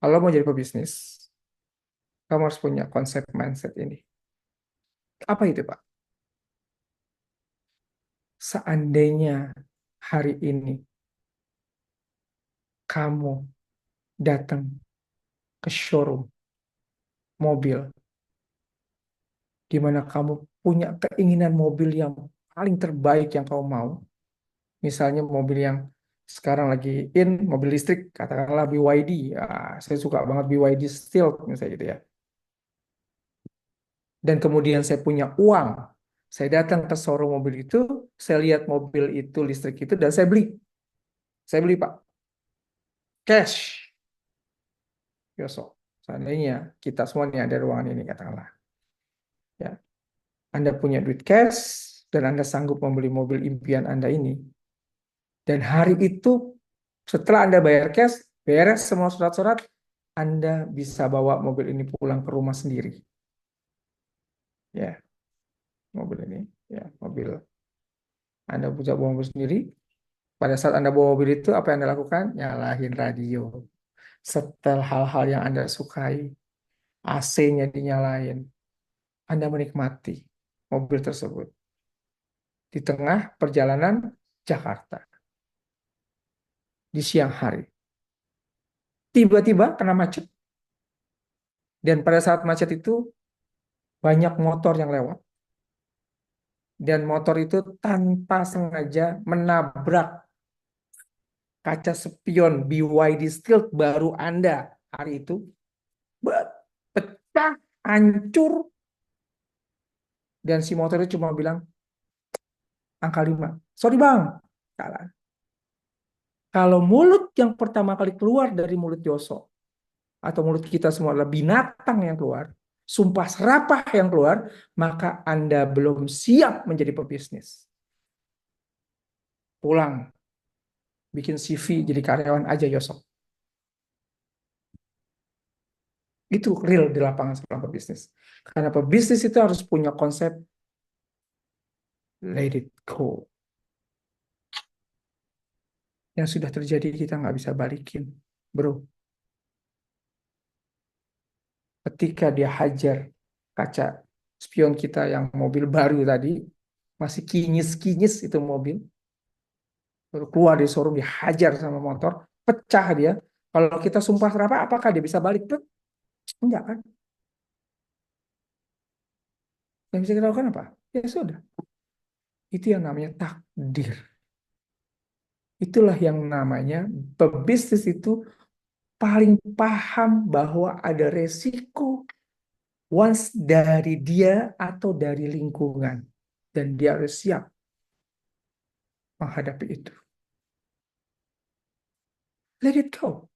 Kalau mau jadi pebisnis, kamu harus punya konsep mindset ini. Apa itu, Pak? Seandainya hari ini kamu datang ke showroom mobil, di mana kamu punya keinginan mobil yang paling terbaik yang kamu mau, misalnya mobil yang sekarang lagi mobil listrik, katakanlah BYD. Ya, saya suka banget BYD Steel, misalnya gitu ya. Dan kemudian saya punya uang, saya datang ke showroom mobil itu, saya lihat mobil itu listrik itu, dan saya beli Pak, cash. Yosok, seandainya kita semua nih ada ruangan ini katakanlah, ya, Anda punya duit cash dan Anda sanggup membeli mobil impian Anda ini, dan hari itu setelah Anda bayar cash, beres semua surat-surat, Anda bisa bawa mobil ini pulang ke rumah sendiri. Ya, mobil ini, ya, mobil. Anda bisa bawa mobil sendiri. Pada saat Anda bawa mobil itu, apa yang Anda lakukan? Nyalahin radio. Setel hal-hal yang Anda sukai. AC-nya dinyalain. Anda menikmati mobil tersebut. Di tengah perjalanan Jakarta. Di siang hari. Tiba-tiba kena macet. Dan pada saat macet itu, banyak motor yang lewat. Dan motor itu tanpa sengaja menabrak kaca spion BYD Steel baru Anda hari itu. Pecah, hancur. Dan si motor itu cuma bilang, angka 5. Sorry bang, salah. Kalau mulut yang pertama kali keluar dari mulut Yoso, atau mulut kita semua adalah binatang yang keluar, sumpah serapah yang keluar, maka Anda belum siap menjadi pebisnis. Pulang, bikin CV jadi karyawan aja Yoso. Itu real di lapangan seorang pebisnis. Karena pebisnis itu harus punya konsep let it go. Yang sudah terjadi kita nggak bisa balikin, bro. Ketika dia hajar kaca spion kita yang mobil baru tadi, masih kinyis-kinyis itu mobil, baru keluar dari showroom dihajar sama motor, pecah dia. Kalau kita sumpah serapah, apakah dia bisa balik? Enggak kan? Yang bisa kita lakukan apa? Ya sudah, itu yang namanya takdir. Itulah yang namanya pebisnis itu paling paham bahwa ada resiko once dari dia atau dari lingkungan. Dan dia harus siap menghadapi itu. Let it go.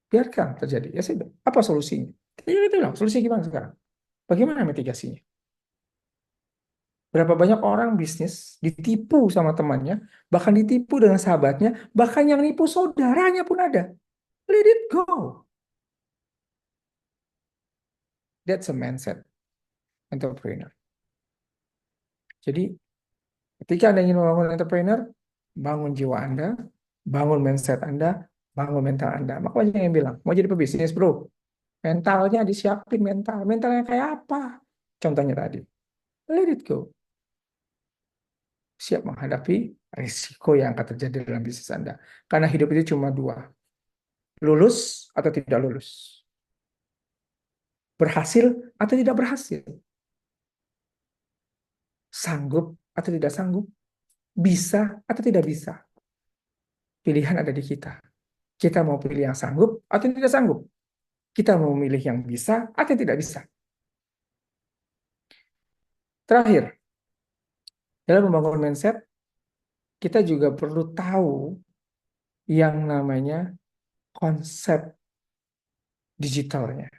Biarkan terjadi. Ya sudah. Apa solusinya? Kita bilang, solusi gimana sekarang? Bagaimana mitigasinya? Berapa banyak orang bisnis ditipu sama temannya, bahkan ditipu dengan sahabatnya, bahkan yang nipu saudaranya pun ada. Let it go. That's a mindset entrepreneur. Jadi ketika Anda ingin membangun entrepreneur, bangun jiwa Anda, bangun mindset Anda, bangun mental Anda. Maka banyak yang bilang, mau jadi pebisnis bro, mentalnya disiapin mental. Mentalnya kayak apa? Contohnya tadi, let it go. Siap menghadapi risiko yang akan terjadi dalam bisnis Anda. Karena hidup itu cuma dua, lulus atau tidak lulus. Berhasil atau tidak berhasil. Sanggup atau tidak sanggup. Bisa atau tidak bisa. Pilihan ada di kita. Kita mau pilih yang sanggup atau yang tidak sanggup. Kita mau memilih yang bisa atau yang tidak bisa. Terakhir, dalam membangun mindset, kita juga perlu tahu yang namanya konsep digitalnya.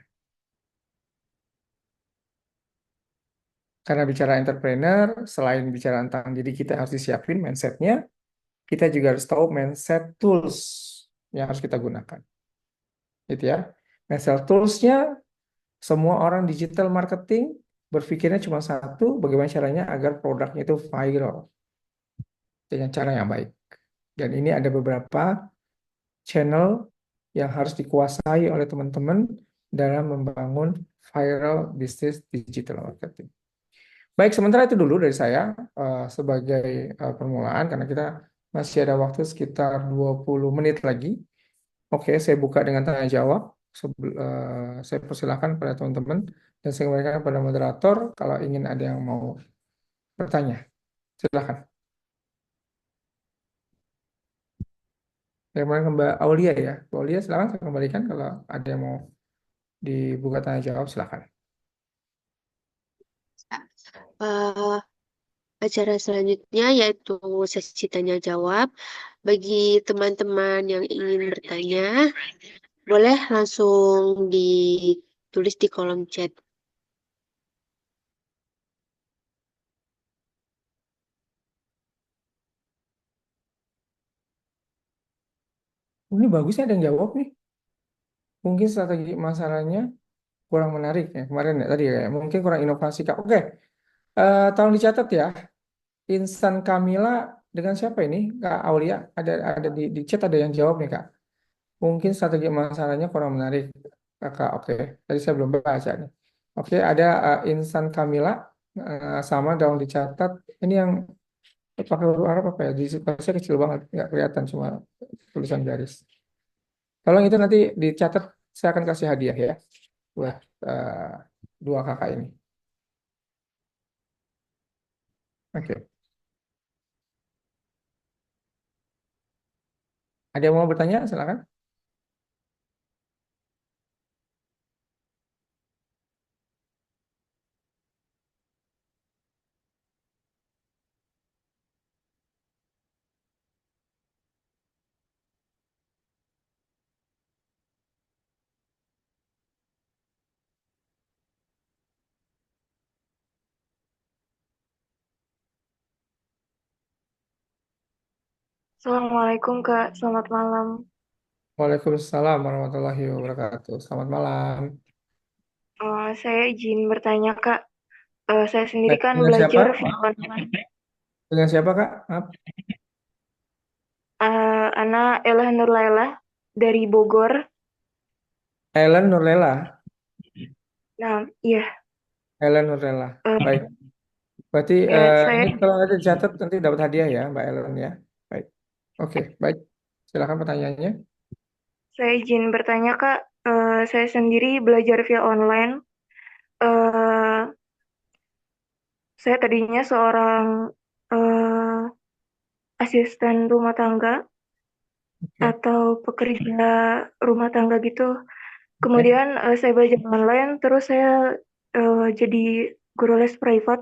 Karena bicara entrepreneur, selain bicara tentang diri kita harus disiapin mindsetnya, kita juga harus tahu mindset tools yang harus kita gunakan. Gitu ya. Mindset toolsnya, semua orang digital marketing berpikirnya cuma satu, bagaimana caranya agar produknya itu viral dengan cara yang baik. Dan ini ada beberapa channel yang harus dikuasai oleh teman-teman dalam membangun viral bisnis digital marketing. Baik, sementara itu dulu dari saya sebagai permulaan karena kita masih ada waktu sekitar 20 menit lagi. Oke, saya buka dengan tanya jawab. Saya persilakan pada teman-teman dan saya kembalikan pada moderator kalau ingin ada yang mau bertanya. Silakan. Saya kembalikan ke Mbak Aulia ya. Mbak Aulia silakan saya kembalikan kalau ada yang mau dibuka tanya jawab silakan. Eh, acara selanjutnya yaitu sesi tanya jawab. Bagi teman-teman yang ingin bertanya, boleh langsung ditulis di kolom chat. Ini bagusnya ada yang jawab nih. Mungkin strategi masalahnya kurang menarik ya kemarin ya tadi ya. Mungkin kurang inovasi Kak. Oke, tolong dicatat ya. Insan Kamila dengan siapa ini? Kak Aulia ada di chat ada yang jawab nih Kak. Mungkin strategi masalahnya kurang menarik Kakak. Oke, tadi saya belum baca nih. Oke, ada Insan Kamila sama dong dicatat. Ini yang pakai huruf Arab apa ya? Di saya kecil banget, nggak kelihatan cuma tulisan garis. Tolong itu nanti dicatat. Saya akan kasih hadiah ya buat dua kakak ini. Oke. Ada yang mau bertanya? Silakan. Assalamualaikum Kak, selamat malam. Waalaikumsalam warahmatullahi wabarakatuh. Selamat malam. Saya izin bertanya Kak. Saya sendiri Baik, kan dengan siapa? belajar via Maaf. online. Dengan siapa, Kak? Maaf. Ana Ella Nurlaila dari Bogor. Ellen Nurlela. Nah, iya, Ellen Nurlela. Baik. eh, Berarti saya ini kalau ada dicatat nanti dapat hadiah ya, Mbak Ellen ya. Baik. Oke, baik. Silakan pertanyaannya. saya izin bertanya Kak. Saya sendiri belajar via online. eh, saya tadinya seorang eh, asisten rumah tangga Oke, atau pekerja rumah tangga gitu. oke, Kemudian saya belajar online, terus saya jadi guru les privat.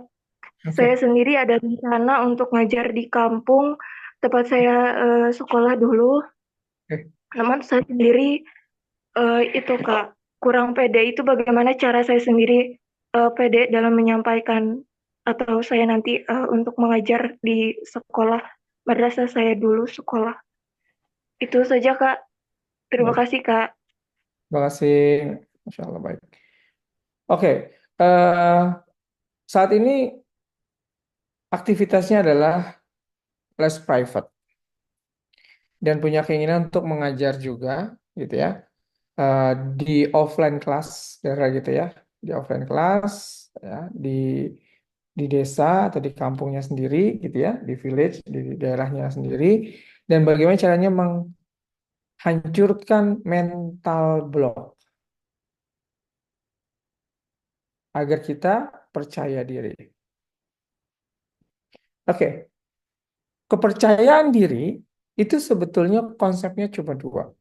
Saya oke, sendiri ada rencana untuk ngajar di kampung tempat saya sekolah dulu. oke. Namun saya sendiri itu Kak, kurang pede itu bagaimana cara saya sendiri pede dalam menyampaikan atau saya nanti untuk mengajar di sekolah madrasah saya dulu sekolah. Itu saja Kak. Terima Baik, kasih Kak. terima kasih. Masya Allah, baik. Oke, eh, saat ini aktivitasnya adalah les private dan punya keinginan untuk mengajar juga, gitu ya, eh, di offline class, daerah gitu ya, di offline class, ya, di desa atau di kampungnya sendiri, gitu ya, di village, di daerahnya sendiri, dan bagaimana caranya menghancurkan mental block agar kita percaya diri. Oke, kepercayaan diri itu sebetulnya konsepnya cuma dua.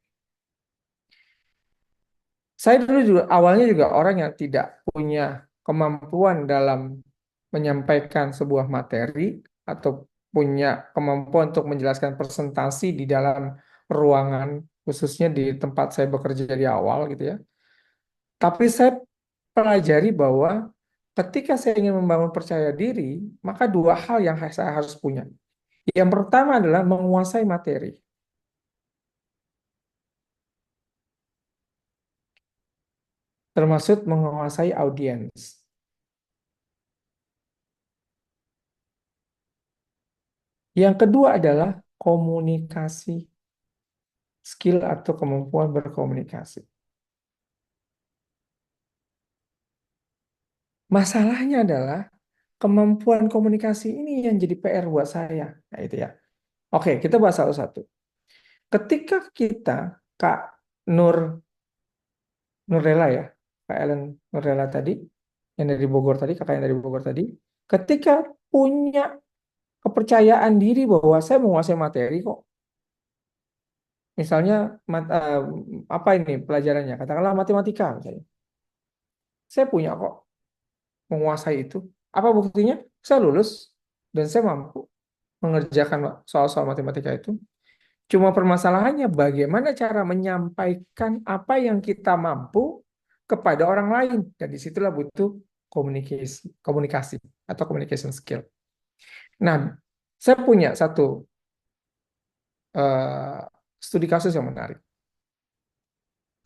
Saya dulu juga awalnya juga orang yang tidak punya kemampuan dalam menyampaikan sebuah materi atau punya kemampuan untuk menjelaskan presentasi di dalam ruangan, khususnya di tempat saya bekerja di awal gitu ya. Tapi saya pelajari bahwa ketika saya ingin membangun percaya diri, maka dua hal yang saya harus punya. Yang pertama adalah menguasai materi, termasuk menguasai audiens. Yang kedua adalah komunikasi, skill atau kemampuan berkomunikasi. Masalahnya adalah kemampuan komunikasi ini yang jadi PR buat saya. Nah, itu ya. Oke, kita bahas satu-satu. Ketika kita, Kak Nur Nurlela ya, Kak Ellen Nurlela tadi, yang dari Bogor tadi, kakak yang dari Bogor tadi, ketika punya kepercayaan diri bahwa saya menguasai materi kok. Misalnya, apa ini pelajarannya? Katakanlah matematika misalnya. Saya punya kok menguasai itu. Apa buktinya? Saya lulus dan saya mampu mengerjakan soal-soal matematika itu. Cuma permasalahannya bagaimana cara menyampaikan apa yang kita mampu kepada orang lain. Dan disitulah butuh komunikasi atau communication skill. Nah, saya punya satu eh, studi kasus yang menarik.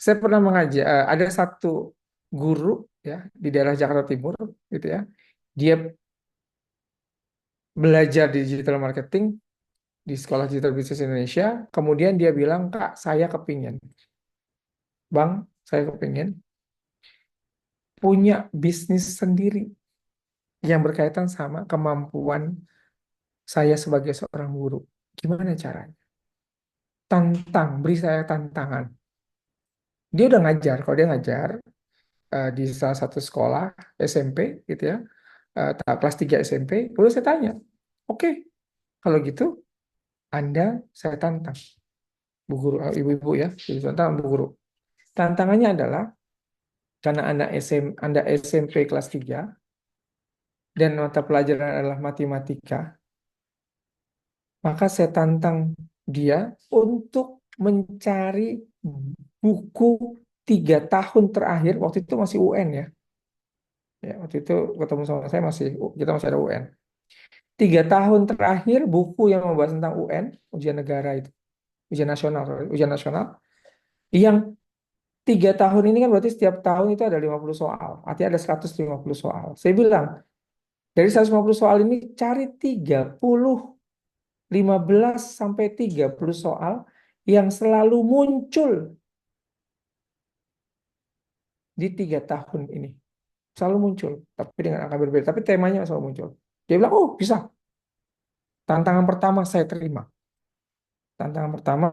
Saya pernah mengajar, ada satu guru ya di daerah Jakarta Timur, gitu ya. Dia belajar digital marketing di Sekolah Digital Business Indonesia. Kemudian dia bilang, Kak, saya kepingin, Bang, saya kepingin punya bisnis sendiri yang berkaitan sama kemampuan saya sebagai seorang guru. Gimana caranya? Beri saya tantangan. Dia udah ngajar, kalau dia ngajar di salah satu sekolah SMP gitu ya, kelas 3 SMP, lalu saya tanya, oke, kalau gitu Anda saya tantang, Bu Guru, ibu-ibu ya, jadi tantang Bu Guru. Tantangannya adalah karena Anda SMP kelas 3 dan mata pelajaran adalah matematika, maka saya tantang dia untuk mencari buku 3 tahun terakhir, waktu itu masih UN ya. Ya, waktu itu ketemu sama saya kita masih ada UN. 3 tahun terakhir buku yang membahas tentang UN, ujian negara itu, ujian nasional, sorry, ujian nasional, yang 3 tahun ini kan berarti setiap tahun itu ada 50 soal, artinya ada 150 soal. Saya bilang, dari 150 soal ini cari 15 sampai 30 soal yang selalu muncul di 3 tahun ini. Selalu muncul, tapi dengan angka berbeda. Tapi temanya selalu muncul. Dia bilang, oh bisa. Tantangan pertama saya terima. Tantangan pertama,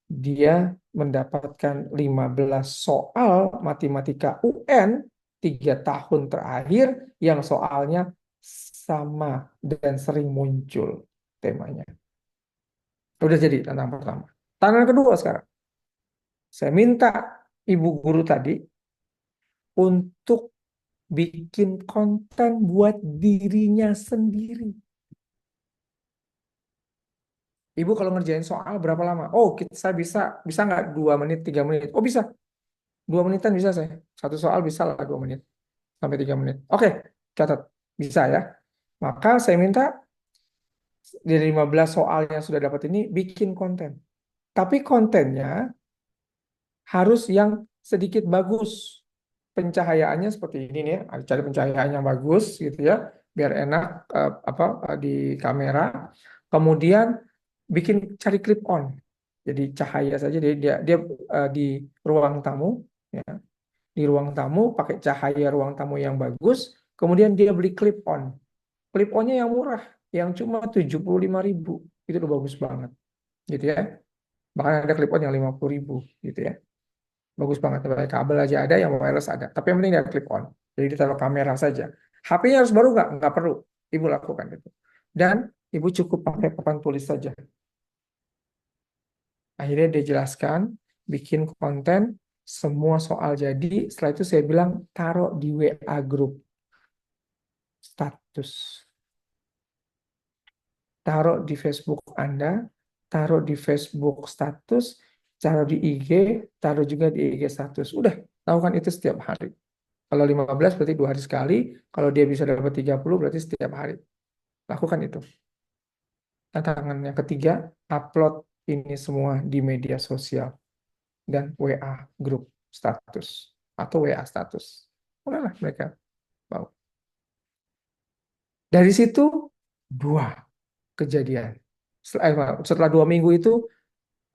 dia mendapatkan 15 soal matematika UN 3 tahun terakhir yang soalnya sama dan sering muncul temanya. Udah jadi tantangan pertama. Tantangan kedua sekarang. Saya minta ibu guru tadi untuk bikin konten buat dirinya sendiri. Ibu kalau ngerjain soal berapa lama? Oh, saya bisa nggak 2 menit, 3 menit? Oh bisa, 2 menitan bisa saya. Satu soal bisa lah 2 menit sampai 3 menit. Oke, catat bisa ya. Maka saya minta dari 15 soal yang sudah dapat ini bikin konten. Tapi kontennya harus yang sedikit bagus. Pencahayaannya seperti ini nih, cari pencahayaan yang bagus gitu ya, biar enak di kamera. Kemudian cari clip on. Jadi cahaya saja dia di ruang tamu ya. Di ruang tamu pakai cahaya ruang tamu yang bagus, kemudian dia beli clip on. Clip onnya yang murah, yang cuma 75.000. Itu udah bagus banget gitu ya. Bahkan ada clip on yang 50.000 gitu ya. Bagus banget, pakai kabel aja ada, yang wireless ada. Tapi yang penting dia clip on. Jadi ditaruh kamera saja. HP-nya harus baru nggak? Nggak perlu. Ibu lakukan itu. Dan ibu cukup pakai papan tulis saja. Akhirnya dia jelaskan, bikin konten, semua soal jadi. Setelah itu saya bilang, taruh di WA grup status. Taruh di Facebook Anda, taruh di Facebook status, taruh di IG, taruh juga di IG status. Udah, lakukan itu setiap hari. Kalau 15 berarti 2 hari sekali. Kalau dia bisa dapat 30 berarti setiap hari. Lakukan itu. Tantangan yang ketiga, upload ini semua di media sosial dan WA grup status atau WA status. Mulailah mereka mau. Dari situ 2 kejadian. Setelah 2 minggu itu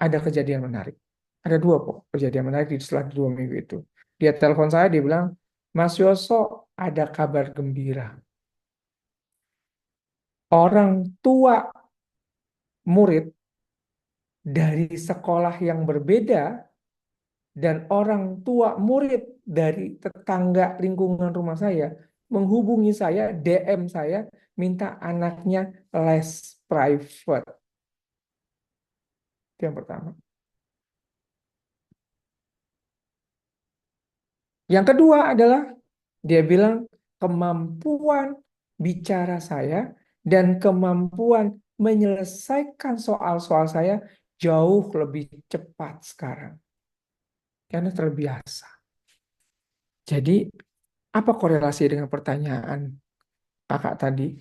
ada kejadian menarik. Ada 2 kok kejadian menarik setelah 2 minggu itu. Dia telepon saya, dia bilang, Mas Yoso, ada kabar gembira. Orang tua murid dari sekolah yang berbeda dan orang tua murid dari tetangga lingkungan rumah saya menghubungi saya, DM saya, minta anaknya les private. Itu yang pertama. Yang kedua adalah dia bilang kemampuan bicara saya dan kemampuan menyelesaikan soal-soal saya jauh lebih cepat sekarang. Karena terbiasa. Jadi, apa korelasi dengan pertanyaan kakak tadi?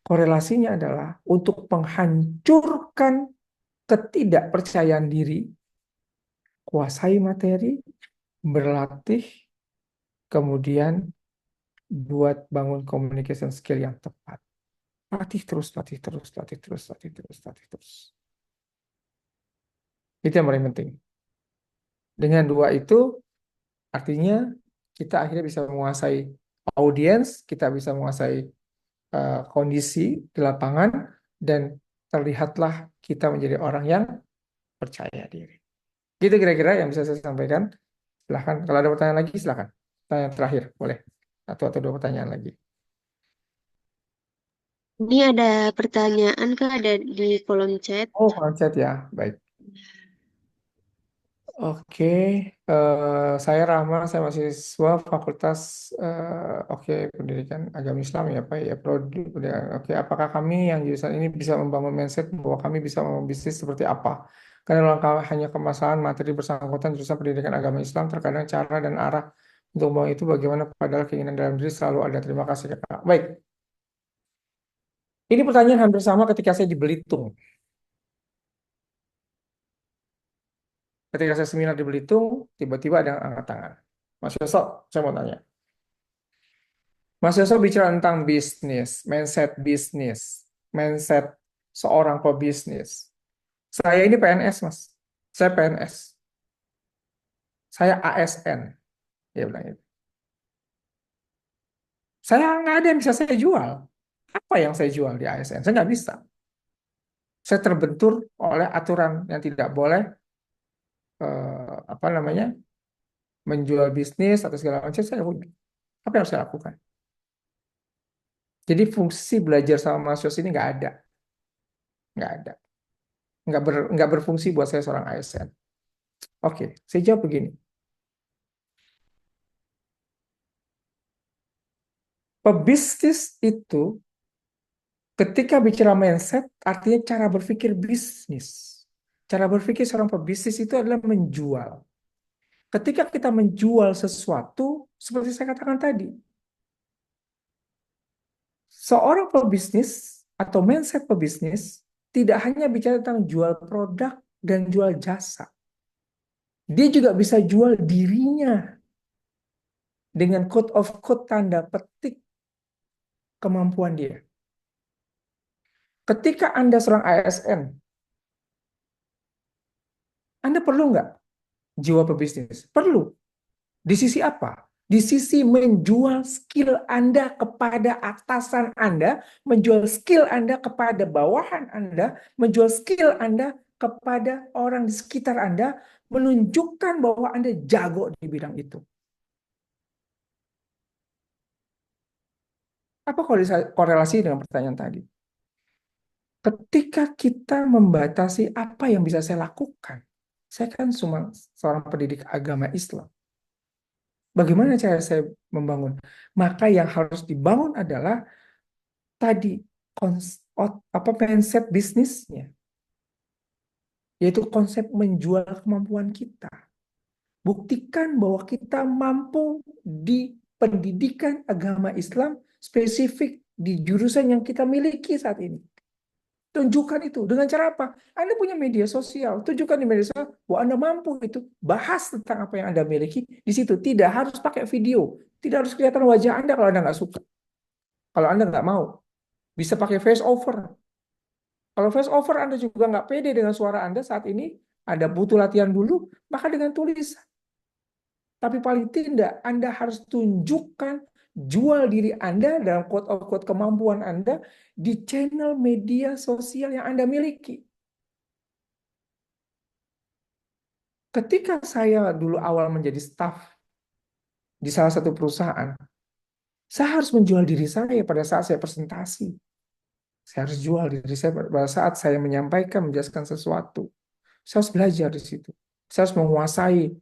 Korelasinya adalah untuk menghancurkan ketidakpercayaan diri, kuasai materi, berlatih, kemudian buat bangun communication skill yang tepat. Latih terus, latih terus, latih terus, latih terus, latih terus. Itu yang paling penting. Dengan 2 itu, artinya kita akhirnya bisa menguasai audiens, kita bisa menguasai kondisi di lapangan, dan terlihatlah kita menjadi orang yang percaya diri. Gitu kira-kira yang bisa saya sampaikan. Silahkan, kalau ada pertanyaan lagi silahkan. Pertanyaan terakhir, boleh. Atau 2 pertanyaan lagi. Ini ada pertanyaan Kak, ada di kolom chat. Oh, konsep ya, baik. Oke, saya Rahma, saya mahasiswa Fakultas Pendidikan Agama Islam ya Pak ya Prodi. Oke, apakah kami yang jurusan ini bisa membangun mindset bahwa kami bisa membangun bisnis seperti apa? Karena langkah hanya kemasalan materi bersangkutan jurusan Pendidikan Agama Islam, terkadang cara dan arah untuk membangun itu bagaimana padahal keinginan dalam diri selalu ada. Terima kasih Kak. Baik, ini pertanyaan hampir sama ketika saya di Belitung. Ketika saya seminar di Belitung, tiba-tiba ada yang angkat tangan. Mas Yoso, saya mau tanya. Mas Yoso bicara tentang bisnis, mindset seorang pebisnis. Saya ini PNS, Mas. Saya PNS. Saya ASN. Dia bilang itu. Saya nggak ada yang bisa saya jual. Apa yang saya jual di ASN? Saya nggak bisa. Saya terbentur oleh aturan yang tidak boleh menjual bisnis atau segala macam. Saya punya. Apa yang harus saya lakukan? Jadi fungsi belajar sama Mas Yos ini nggak ada. Nggak ada. Nggak berfungsi buat saya seorang ASN. Oke, saya jawab begini. Pebisnis itu ketika bicara mindset, artinya cara berpikir bisnis. Cara berpikir seorang pebisnis itu adalah menjual. Ketika kita menjual sesuatu, seperti saya katakan tadi, seorang pebisnis atau mindset pebisnis tidak hanya bicara tentang jual produk dan jual jasa. Dia juga bisa jual dirinya dengan quote of quote tanda petik kemampuan dia. Ketika Anda seorang ASN, Anda perlu nggak jiwa pebisnis? Perlu. Di sisi apa? Di sisi menjual skill Anda kepada atasan Anda, menjual skill Anda kepada bawahan Anda, menjual skill Anda kepada orang di sekitar Anda, menunjukkan bahwa Anda jago di bidang itu. Apa korelasi dengan pertanyaan tadi? Ketika kita membatasi apa yang bisa saya lakukan, saya kan cuma seorang pendidik agama Islam. Bagaimana cara saya membangun? Maka yang harus dibangun adalah tadi apa mindset bisnisnya, yaitu konsep menjual kemampuan kita. Buktikan bahwa kita mampu di pendidikan agama Islam spesifik di jurusan yang kita miliki saat ini. Tunjukkan itu. Dengan cara apa? Anda punya media sosial. Tunjukkan di media sosial bahwa Anda mampu itu. Bahas tentang apa yang Anda miliki di situ. Tidak harus pakai video. Tidak harus kelihatan wajah Anda kalau Anda nggak suka. Kalau Anda nggak mau. Bisa pakai voice over. Kalau voice over Anda juga nggak pede dengan suara Anda saat ini, Anda butuh latihan dulu, maka dengan tulis. Tapi paling tidak Anda harus tunjukkan jual diri Anda dalam quote of quote kemampuan Anda di channel media sosial yang Anda miliki. Ketika saya dulu awal menjadi staff di salah satu perusahaan, saya harus menjual diri saya pada saat saya presentasi. Saya harus jual diri saya pada saat saya menyampaikan, menjelaskan sesuatu. Saya harus belajar di situ. Saya harus menguasai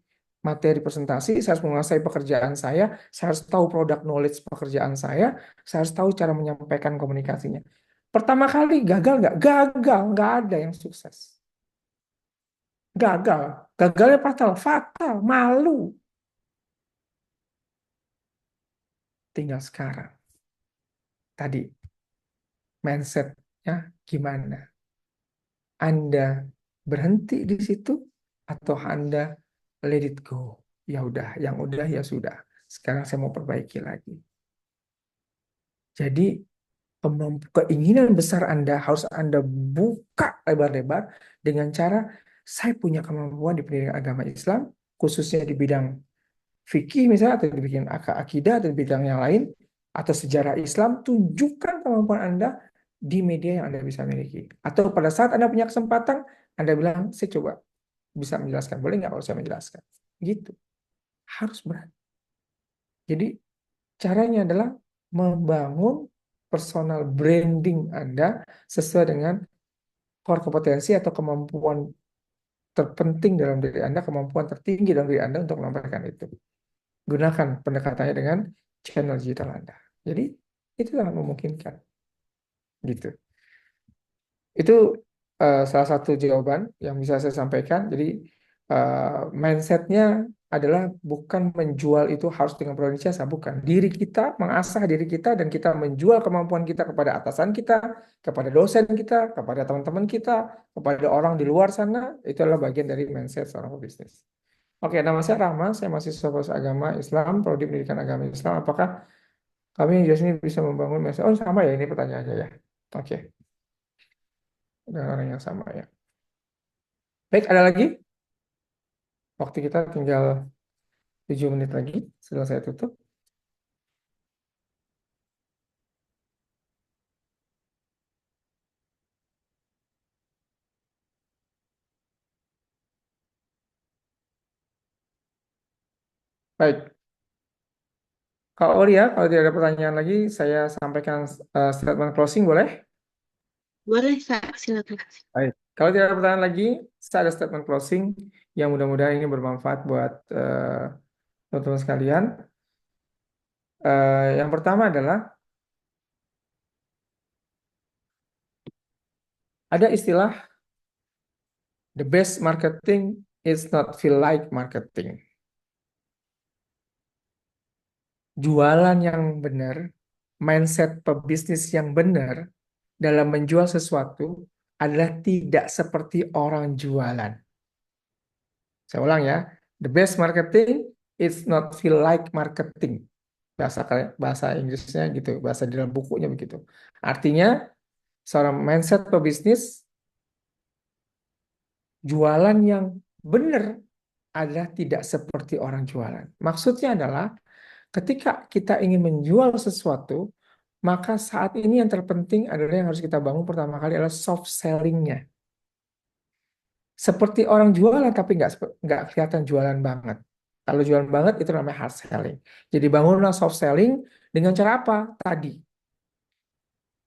materi presentasi, saya harus menguasai pekerjaan saya harus tahu produk knowledge pekerjaan saya harus tahu cara menyampaikan komunikasinya. Pertama kali gagal nggak? Gagal, nggak ada yang sukses. Gagal, gagalnya fatal, fatal, malu. Tinggal sekarang. Tadi, mindsetnya gimana? Anda berhenti di situ atau Anda let it go? Ya udah, yang udah ya sudah. Sekarang saya mau perbaiki lagi. Jadi keinginan besar Anda harus Anda buka lebar-lebar dengan cara saya punya kemampuan di pendidikan agama Islam, khususnya di bidang fikih misalnya, atau di bidang akidah, atau di bidang yang lain, atau sejarah Islam, tunjukkan kemampuan Anda di media yang Anda bisa miliki. Atau pada saat Anda punya kesempatan, Anda bilang, saya coba bisa menjelaskan. Boleh nggak kalau saya menjelaskan? Gitu. Harus berani. Jadi caranya adalah membangun personal branding Anda sesuai dengan core kompetensi atau kemampuan terpenting dalam diri Anda, kemampuan tertinggi dalam diri Anda untuk menyampaikan itu. Gunakan pendekatannya dengan channel digital Anda. Jadi itu sangat memungkinkan. Gitu. Itu salah satu jawaban yang bisa saya sampaikan. Jadi mindsetnya adalah bukan menjual itu harus dengan produk jasa, bukan. Diri kita, mengasah diri kita, dan kita menjual kemampuan kita kepada atasan kita, kepada dosen kita, kepada teman-teman kita, kepada orang di luar sana, itu adalah bagian dari mindset seorang pebisnis. Oke, nama saya Rahma, saya mahasiswa Fakultas Agama Islam, Prodi Pendidikan Agama Islam. Apakah kami di sini bisa membangun mindset? Oh, sama ya ini pertanyaannya ya. Oke, dengan orang yang sama ya. Baik, ada lagi? Waktu kita tinggal 7 menit lagi, setelah saya tutup. Baik, Kak Olia, kalau tidak ada pertanyaan lagi, saya sampaikan statement closing boleh? Boleh, Kak, silakan. Baik. Kalau tidak ada pertanyaan lagi, saya ada statement closing yang mudah-mudahan ini bermanfaat buat teman-teman sekalian. Yang pertama adalah ada istilah the best marketing is not feel like marketing. Jualan yang benar, mindset pebisnis yang benar dalam menjual sesuatu adalah tidak seperti orang jualan. Saya ulang ya, the best marketing is not feel like marketing. Bahasa Inggrisnya gitu, bahasa di dalam bukunya begitu. Artinya, seorang mindset pebisnis, jualan yang benar adalah tidak seperti orang jualan. Maksudnya adalah ketika kita ingin menjual sesuatu, maka saat ini yang terpenting adalah yang harus kita bangun pertama kali adalah soft sellingnya. Seperti orang jualan tapi nggak kelihatan jualan banget. Kalau jualan banget itu namanya hard selling. Jadi bangunlah soft selling dengan cara apa? Tadi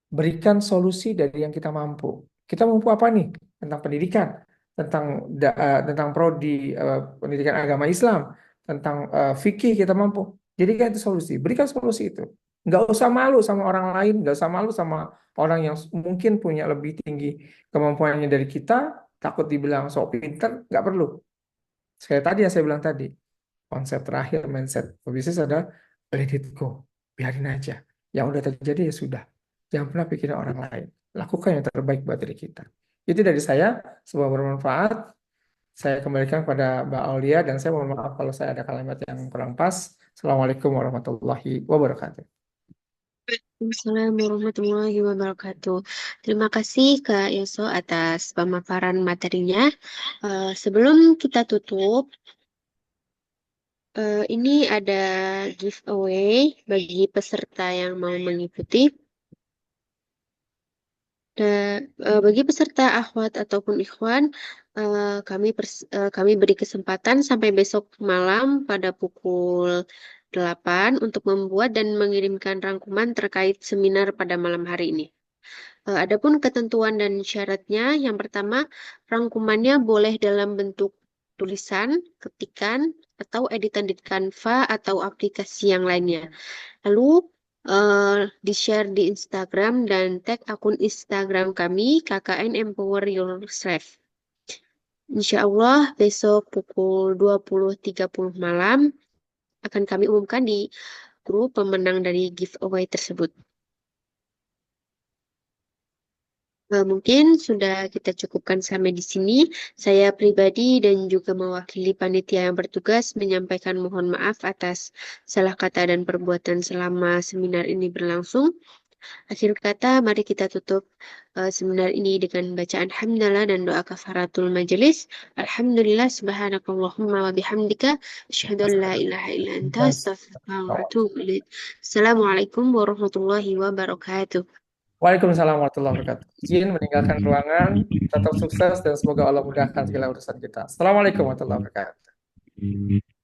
berikan solusi dari yang kita mampu. Kita mampu apa nih? Tentang pendidikan, tentang prodi pendidikan agama Islam, tentang fikih kita mampu. Jadi kan itu solusi. Berikan solusi itu. Nggak usah malu sama orang lain, nggak usah malu sama orang yang mungkin punya lebih tinggi kemampuannya dari kita, takut dibilang sok pinter, nggak perlu. Sekali tadi yang saya bilang tadi, konsep terakhir mindset pebisnis adalah let it go, biarin aja. Yang udah terjadi ya sudah. Jangan pernah pikirin orang lain. Lakukan yang terbaik buat diri kita. Itu dari saya, semoga bermanfaat. Saya kembalikan kepada Mbak Aulia dan saya mohon maaf kalau saya ada kalimat yang kurang pas. Assalamualaikum warahmatullahi wabarakatuh. Assalamualaikum warahmatullahi wabarakatuh. Terima kasih Kak Yoso atas pemaparan materinya. Sebelum kita tutup, ini ada giveaway bagi peserta yang mau mengikuti. Bagi peserta akhwat ataupun ikhwan, kami beri kesempatan sampai besok malam pada pukul 8 untuk membuat dan mengirimkan rangkuman terkait seminar pada malam hari ini. Adapun ketentuan dan syaratnya, yang pertama, rangkumannya boleh dalam bentuk tulisan, ketikan, atau editan di Canva atau aplikasi yang lainnya. Lalu di-share di Instagram dan tag akun Instagram kami KKN Empower Yourself. Insya Allah besok pukul 20.30 malam akan kami umumkan di grup pemenang dari giveaway tersebut. Mungkin sudah kita cukupkan sampai di sini. Saya pribadi dan juga mewakili panitia yang bertugas menyampaikan mohon maaf atas salah kata dan perbuatan selama seminar ini berlangsung. Akhir kata, mari kita tutup seminar ini dengan bacaan hamdalah dan doa kafaratul majelis. Alhamdulillah subhanakallahumma wa bihamdika asyhadu an la ilaha illa anta astaghfiruka wa atubu ilaik. Assalamualaikum warahmatullahi wabarakatuh. Waalaikumsalam warahmatullahi wabarakatuh. Izin meninggalkan ruangan, tetap sukses dan semoga Allah mudahkan segala urusan kita. Assalamualaikum warahmatullahi wabarakatuh.